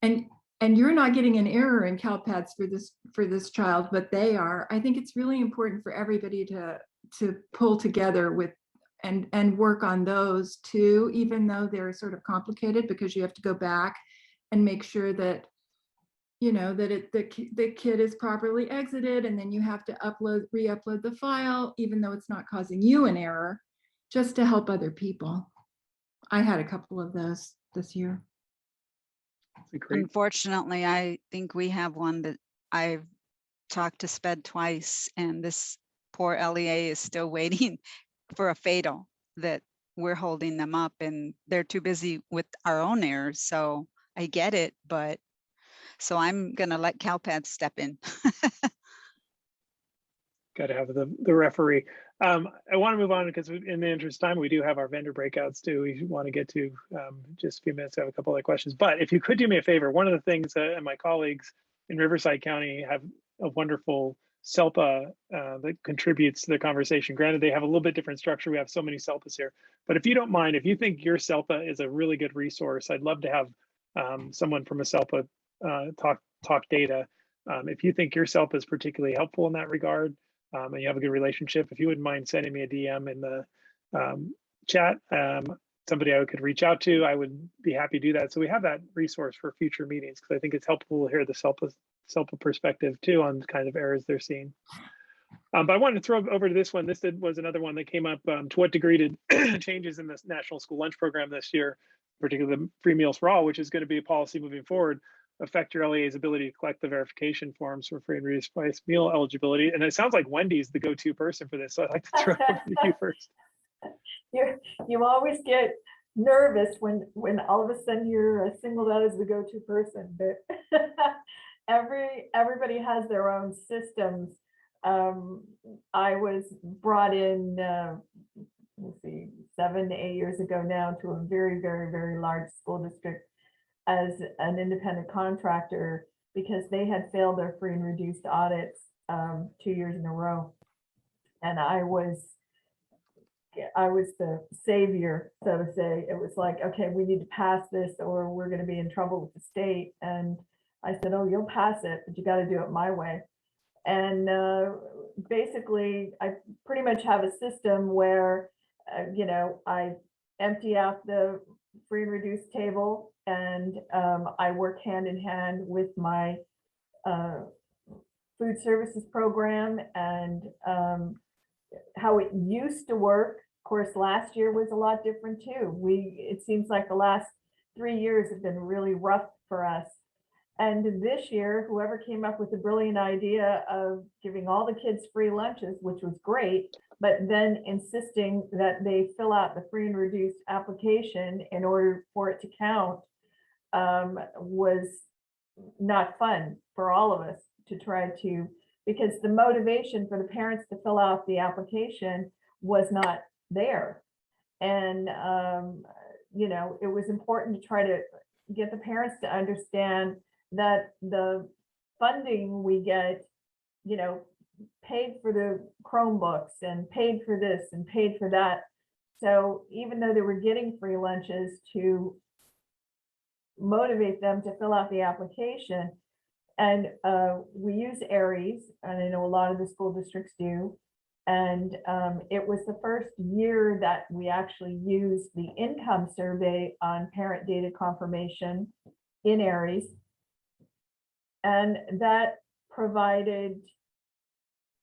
and you're not getting an error in Calpads for this child, but they are. I think it's really important for everybody to pull together with and work on those too, even though they're sort of complicated, because you have to go back and make sure that the kid is properly exited, and then you have to re-upload the file, even though it's not causing you an error, just to help other people. I had a couple of those this year. Unfortunately, I think we have one that I've talked to SPED twice, and this poor LEA is still waiting for a fatal that we're holding them up, and they're too busy with our own errors. So I get it, but so I'm going to let Calpads step in. Got to have the referee. I want to move on because in the interest of time, we do have our vendor breakouts too. We want to get to just a few minutes. I have a couple other questions, but if you could do me a favor, one of the things and my colleagues in Riverside County have a wonderful SELPA that contributes to the conversation. Granted, they have a little bit different structure. We have so many SELPAs here, but if you don't mind, if you think your SELPA is a really good resource, I'd love to have someone from a SELPA talk data. If you think your SELPA is particularly helpful in that regard, and you have a good relationship, if you wouldn't mind sending me a DM in the chat, somebody I could reach out to, I would be happy to do that. So we have that resource for future meetings, because I think it's helpful to hear the SELPA perspective too on kind of errors they're seeing. But I wanted to throw over to this one. This was another one that came up. To what degree did changes in the National School Lunch Program this year, particularly the free meals for all, which is going to be a policy moving forward, affect your LEA's ability to collect the verification forms for free and reduced price meal eligibility? And it sounds like Wendy's the go-to person for this, so I'd like to throw it over to you first. You always get nervous when all of a sudden you're singled out as the go-to person, but everybody has their own systems. I was brought in, let's see, 7 to 8 years ago now to a very, very, very large school district as an independent contractor because they had failed their free and reduced audits 2 years in a row. And I was the savior, so to say. It was like, okay, we need to pass this or we're going to be in trouble with the state. And I said, oh, you'll pass it, but you got to do it my way. And basically, I pretty much have a system where, I empty out the free and reduced table, and I work hand in hand with my food services program and how it used to work. Of course, last year was a lot different too. It seems like the last 3 years have been really rough for us. And this year, whoever came up with the brilliant idea of giving all the kids free lunches, which was great, but then insisting that they fill out the free and reduced application in order for it to count, was not fun for all of us to try to, because the motivation for the parents to fill out the application was not there. And, it was important to try to get the parents to understand that the funding we get, paid for the Chromebooks and paid for this and paid for that. So even though they were getting free lunches, to motivate them to fill out the application. And we use Aries, and I know a lot of the school districts do. And it was the first year that we actually used the income survey on parent data confirmation in Aries. And that provided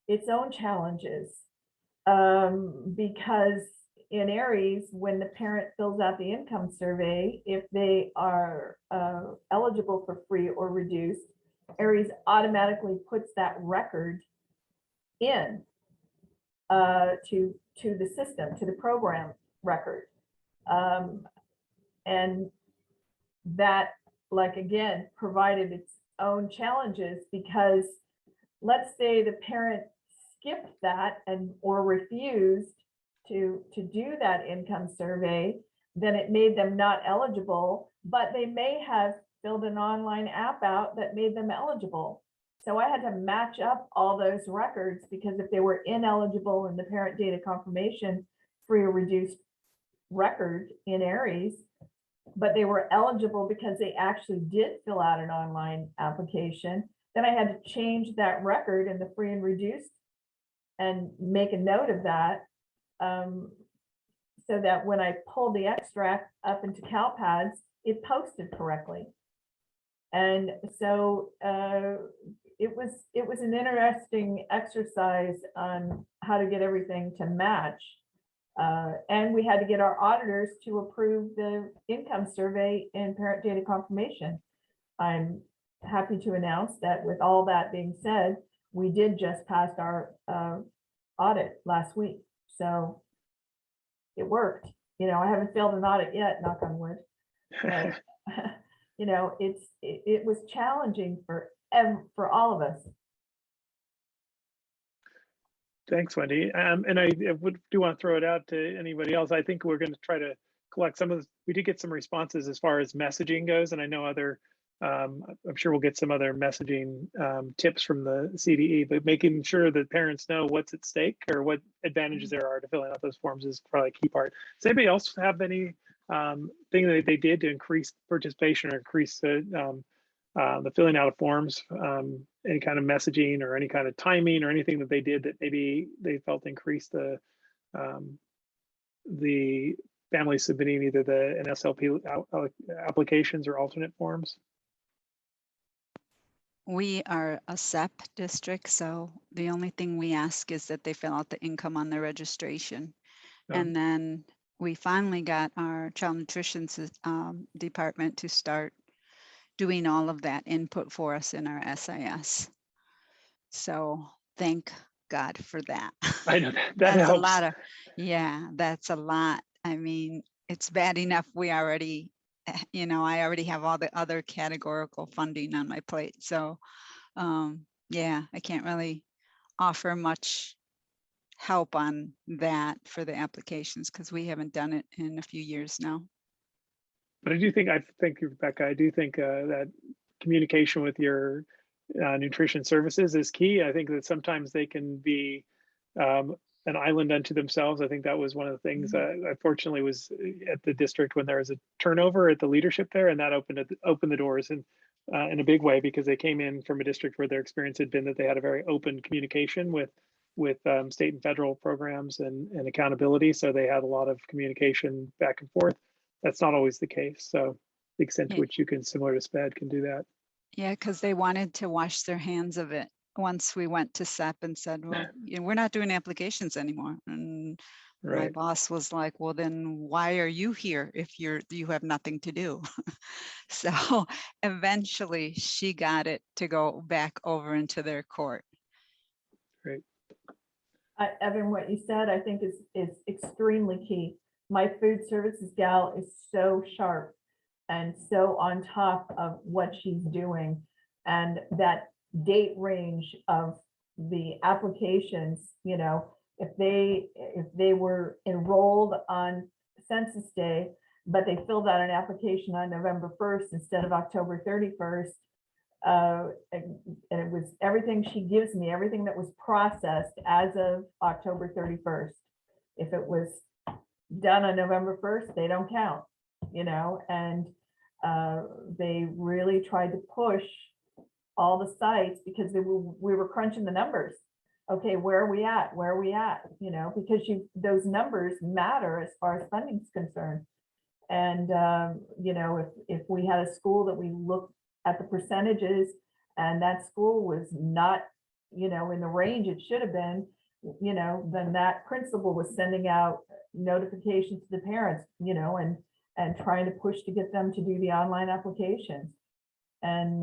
its own challenges because in Aries, when the parent fills out the income survey, if they are eligible for free or reduced, Aries automatically puts that record in to the system, to the program record. And that, like, again, provided its own challenges because let's say the parent skipped that or refused to do that income survey, then it made them not eligible, but they may have filled an online app out that made them eligible. So I had to match up all those records, because if they were ineligible in the parent data confirmation free or reduced record in Aries, but they were eligible because they actually did fill out an online application, then I had to change that record in the free and reduced and make a note of that, so that when I pulled the extract up into Calpads, it posted correctly. And so it was an interesting exercise on how to get everything to match. And we had to get our auditors to approve the income survey and parent data confirmation. I'm happy to announce that with all that being said, we did just pass our audit last week. So it worked. You know, I haven't failed an audit yet, knock on wood. But, you know, it was challenging for all of us. Thanks, Wendy. And I do want to throw it out to anybody else. I think we're going to try to collect some of this. We did get some responses as far as messaging goes, and I know other, I'm sure we'll get some other messaging tips from the CDE, but making sure that parents know what's at stake or what advantages there are to filling out those forms is probably a key part. Does anybody else have any thing that they did to increase participation or increase the filling out of forms, any kind of messaging or any kind of timing or anything that they did that maybe they felt increased the families submitting either the NSLP applications or alternate forms? We are a SEP district, so the only thing we ask is that they fill out the income on their registration. And then we finally got our child nutrition department to start doing all of that input for us in our SIS. So thank God for that. I know that That's helps. a lot of, yeah, that's a lot. I mean, it's bad enough we already, you know, I already have all the other categorical funding on my plate. So yeah, I can't really offer much help on that for the applications because we haven't done it in a few years now. But I do think, thank you, Rebecca. I do think that communication with your nutrition services is key. I think that sometimes they can be an island unto themselves. I think that was one of the things I fortunately was at the district when there was a turnover at the leadership there, and that opened the doors in a big way, because they came in from a district where their experience had been that they had a very open communication with state and federal programs and accountability. So they had a lot of communication back and forth. That's not always the case. So the extent to which you can, similar to SPED, can do that. Yeah, because they wanted to wash their hands of it once we went to SEP and said, well, you know, we're not doing applications anymore. And my boss was like, well, then why are you here if you have nothing to do? So eventually she got it to go back over into their court. Great. Evan, what you said, I think is extremely key. My food services gal is so sharp and so on top of what she's doing, and that date range of the applications, you know, if they were enrolled on census day, but they filled out an application on November 1st instead of October 31st, and it was everything she gives me, everything that was processed as of October 31st. If it was done on November 1st, they don't count, you know, and they really tried to push all the sites because we were crunching the numbers. Okay, where are we at? Where are we at? You know, because those numbers matter as far as funding is concerned. And, you know, if we had a school that we looked at the percentages and that school was not, you know, in the range it should have been, you know, then that principal was sending out notifications to the parents, you know, and trying to push to get them to do the online applications. And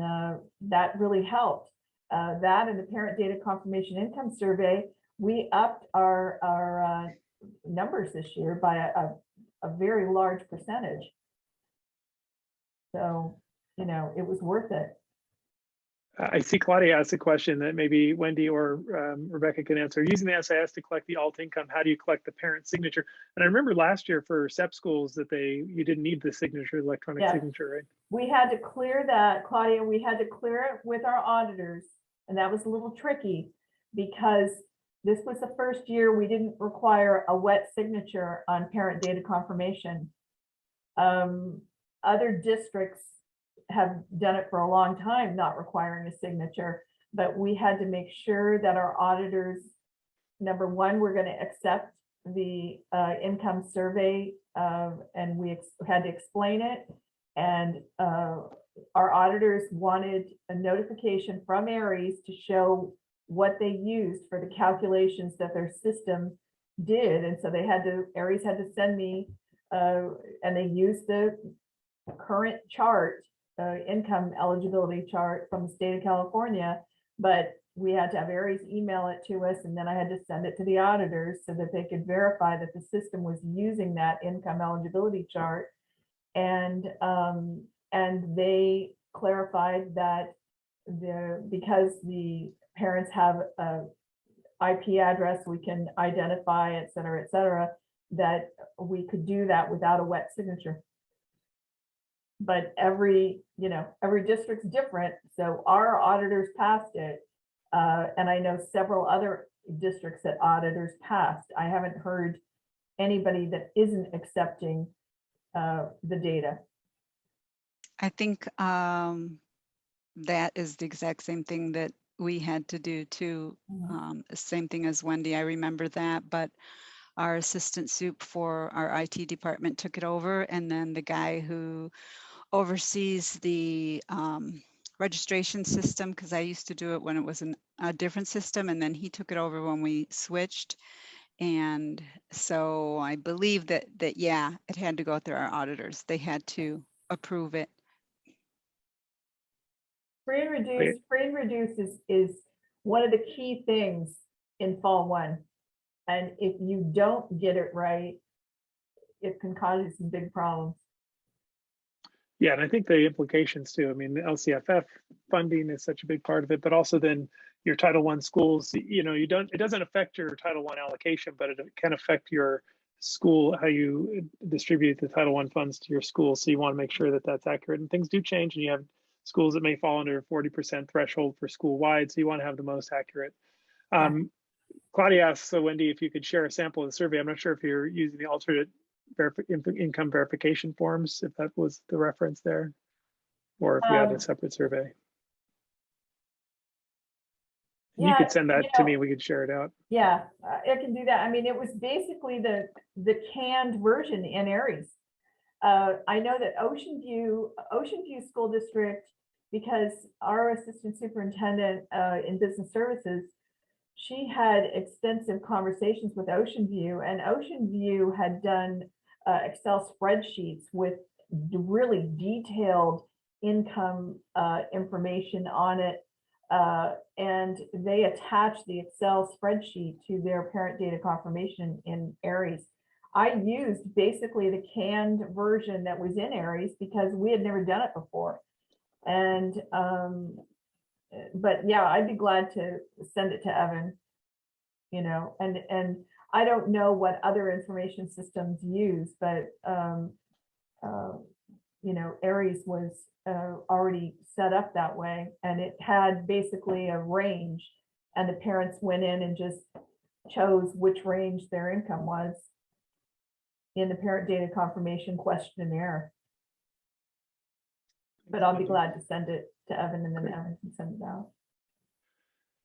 that really helped. That and the parent data confirmation income survey, we upped our numbers this year by a very large percentage. So, you know, it was worth it. I see Claudia asked a question that maybe Wendy or Rebecca can answer. Using the SIS to collect the alt income, how do you collect the parent signature? And I remember last year for SEP schools that you didn't need the signature, electronic Yeah. signature, right? We had to clear that, Claudia, we had to clear it with our auditors. And that was a little tricky because this was the first year we didn't require a wet signature on parent data confirmation. Other districts have done it for a long time, not requiring a signature, but we had to make sure that our auditors, number one, we're going to accept the income survey, and we had to explain it. And our auditors wanted a notification from Aries to show what they used for the calculations that their system did. And so Aries had to send me, and they used the current chart, income eligibility chart from the state of California, but we had to have Aries email it to us, and then I had to send it to the auditors so that they could verify that the system was using that income eligibility chart. And they clarified that because the parents have a IP address, we can identify, et cetera, that we could do that without a wet signature. But every district's different. So our auditors passed it. And I know several other districts that auditors passed. I haven't heard anybody that isn't accepting the data. I think that is the exact same thing that we had to do too. Same thing as Wendy, I remember that, but our assistant soup for our IT department took it over, and then the guy who oversees the registration system, because I used to do it when it was a different system, and then he took it over when we switched. And so I believe that yeah, it had to go through our auditors. They had to approve it. Free and reduce is one of the key things in Fall 1. And if you don't get it right, it can cause you some big problems. Yeah, and I think the implications too. I mean, the LCFF funding is such a big part of it, but also then your Title I schools. It doesn't affect your Title I allocation, but it can affect your school, how you distribute the Title I funds to your school. So you want to make sure that that's accurate. And things do change, and you have schools that may fall under a 40% threshold for school wide. So you want to have the most accurate. Claudia asks, so Wendy, if you could share a sample of the survey. I'm not sure if you're using the alternate income verification forms, if that was the reference there, or if you had a separate survey. Yeah, you could send that to me, we could share it out. Yeah, I can do that. I mean, it was basically the canned version in Aries. I know that Ocean View School District, because our assistant superintendent in business services, she had extensive conversations with Ocean View, and Ocean View had done Excel spreadsheets with really detailed income information on it. And they attached the Excel spreadsheet to their parent data confirmation in Aries. I used basically the canned version that was in Aries because we had never done it before. And but yeah, I'd be glad to send it to Evan, and I don't know what other information systems use, but Aries was already set up that way, and it had basically a range, and the parents went in and just chose which range their income was in the parent data confirmation questionnaire. But I'll be glad to send it to Evan, and then Evan can send it out.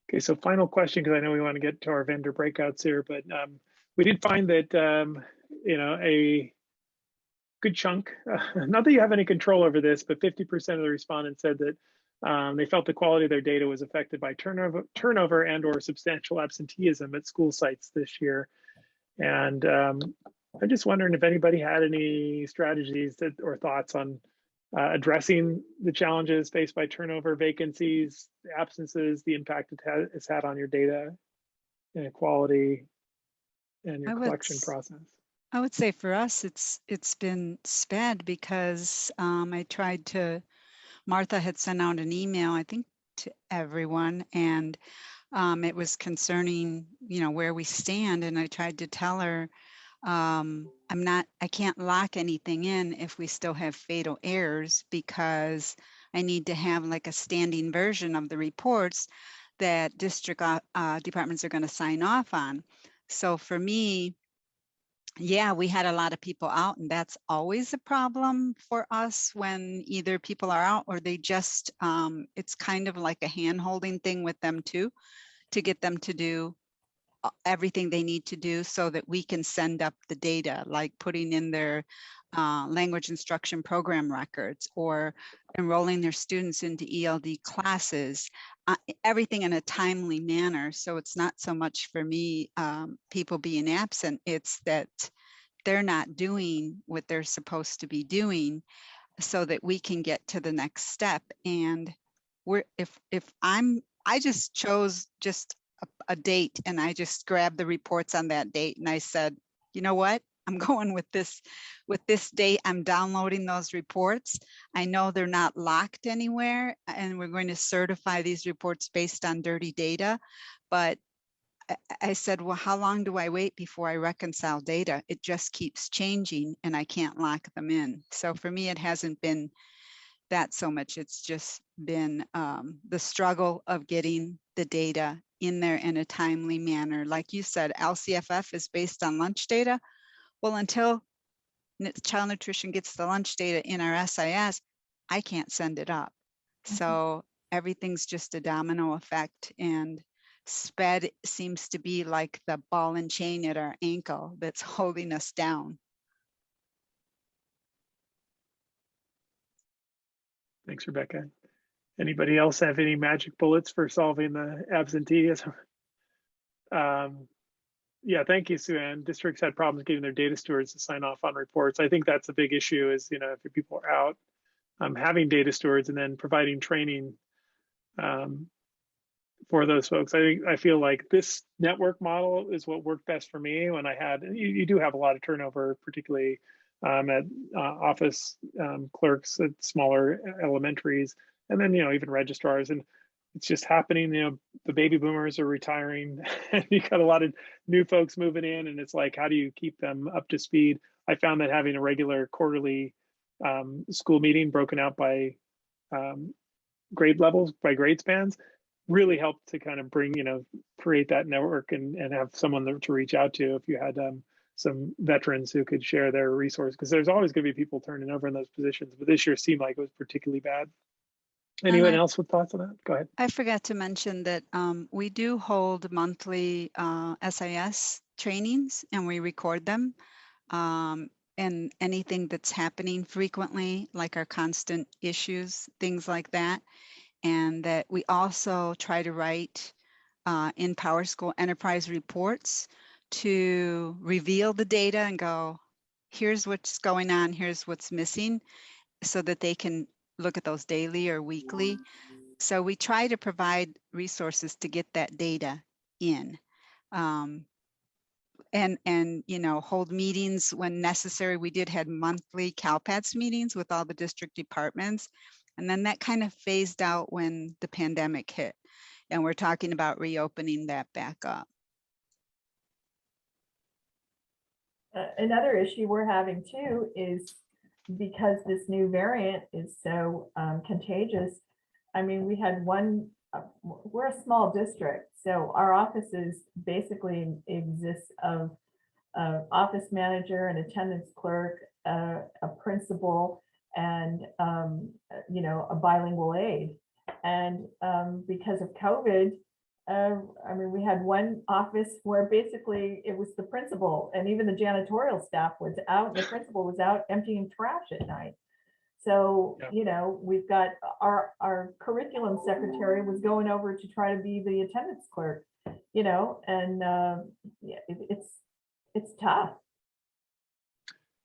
Okay, so final question, because I know we want to get to our vendor breakouts here, but we did find that a good chunk, not that you have any control over this, but 50% of the respondents said that they felt the quality of their data was affected by turnover and or substantial absenteeism at school sites this year. And I'm just wondering if anybody had any strategies or thoughts on addressing the challenges faced by turnover, vacancies, absences, the impact it's had on your data quality and your collection process. I would say for us, it's been SPED because I tried to, Martha had sent out an email, I think to everyone. And it was concerning, where we stand. And I tried to tell her, I can't lock anything in if we still have fatal errors, because I need to have like a standing version of the reports that district departments are going to sign off on. So for me, yeah, we had a lot of people out, and that's always a problem for us when either people are out or they just, it's kind of like a hand-holding thing with them too, to get them to do everything they need to do so that we can send up the data, like putting in their language instruction program records or enrolling their students into ELD classes, everything in a timely manner. So it's not so much for me, people being absent, it's that they're not doing what they're supposed to be doing so that we can get to the next step. And I just chose just a date, and I just grabbed the reports on that date, and I said, you know what, I'm going with this date. I'm downloading those reports. I know they're not locked anywhere, and we're going to certify these reports based on dirty data. But I said, well, how long do I wait before I reconcile data? It just keeps changing and I can't lock them in. So for me, it hasn't been that so much. It's just been the struggle of getting the data in there in a timely manner. Like you said, LCFF is based on lunch data. Well, until child nutrition gets the lunch data in our SIS, I can't send it up. So everything's just a domino effect, and SPED seems to be like the ball and chain at our ankle that's holding us down. Thanks, Rebecca. Anybody else have any magic bullets for solving the absenteeism? Yeah, thank you, Sue Ann. Districts had problems getting their data stewards to sign off on reports. I think that's a big issue is, if your people are out, having data stewards and then providing training for those folks. I feel like this network model is what worked best for me when I had, you do have a lot of turnover, particularly at office clerks at smaller elementaries, and then, even registrars. And it's just happening, the baby boomers are retiring and you got a lot of new folks moving in, and it's like, how do you keep them up to speed? I found that having a regular quarterly school meeting broken out by grade levels, by grade spans, really helped to kind of bring, create that network and have someone to reach out to if you had some veterans who could share their resource, because there's always going to be people turning over in those positions, but this year seemed like it was particularly bad. Anyone else with thoughts on that? Go ahead. I forgot to mention that we do hold monthly SIS trainings, and we record them. And anything that's happening frequently, like our constant issues, things like that. And that we also try to write in PowerSchool enterprise reports to reveal the data and go, here's what's going on, here's what's missing, so that they can look at those daily or weekly. So we try to provide resources to get that data in. And hold meetings when necessary. We did have monthly Calpads meetings with all the district departments. And then that kind of phased out when the pandemic hit. And we're talking about reopening that back up. Another issue we're having too is because this new variant is so contagious. I mean, we had we're a small district, so our offices basically exist of office manager, an attendance clerk, a principal, and a bilingual aide. And because of COVID, I mean, we had one office where basically it was the principal, and even the janitorial staff was out, and the principal was out emptying trash at night. So, we've got our curriculum secretary was going over to try to be the attendance clerk, and it's tough.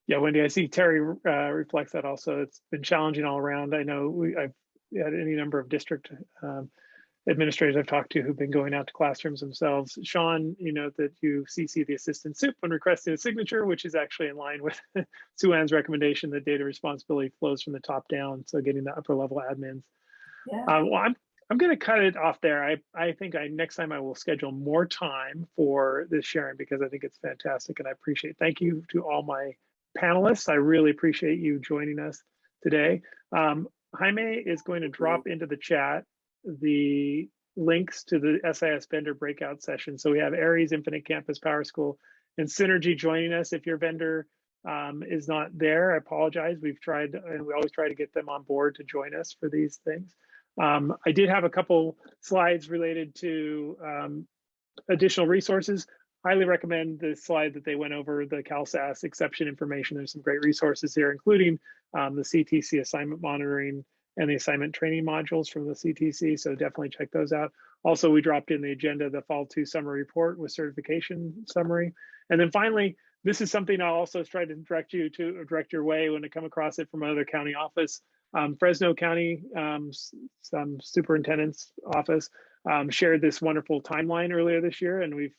Yeah, Wendy, I see Terry reflects that also. It's been challenging all around. I know I've had any number of district administrators I've talked to who've been going out to classrooms themselves. Sean, that you CC the assistant SIP when requesting a signature, which is actually in line with Sue Ann's recommendation that data responsibility flows from the top down. So getting the upper level admins. Yeah. Well, I'm going to cut it off there. I think next time I will schedule more time for this sharing because I think it's fantastic and I appreciate. Thank you to all my panelists. I really appreciate you joining us today. Jaime is going to drop into the chat the links to the SIS vendor breakout session. So we have Aries, Infinite Campus, Power School, and Synergy joining us. If your vendor is not there, I apologize. We've tried, and we always try to get them on board to join us for these things. I did have a couple slides related to additional resources. Highly recommend the slide that they went over, the CalSAS exception information. There's some great resources here, including the CTC assignment monitoring and the assignment training modules from the CTC. So definitely check those out. Also, we dropped in the agenda, the Fall 2 summary report with certification summary. And then finally, this is something I'll also try to direct your way when I come across it from another county office. Fresno County some superintendent's office shared this wonderful timeline earlier this year, and we've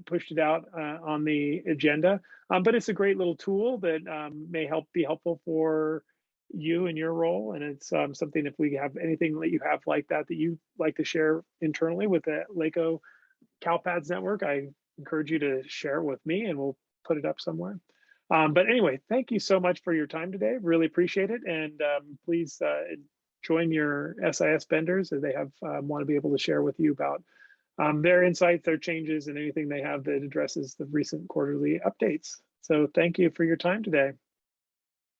pushed it out on the agenda. But it's a great little tool that may be helpful for you and your role. And it's something, if we have anything that you have like that you like to share internally with the LACOE Calpads network, I encourage you to share it with me and we'll put it up somewhere. But anyway, thank you so much for your time today. Really appreciate it. And please join your SIS vendors as they have want to be able to share with you about their insights, their changes, and anything they have that addresses the recent quarterly updates. So thank you for your time today.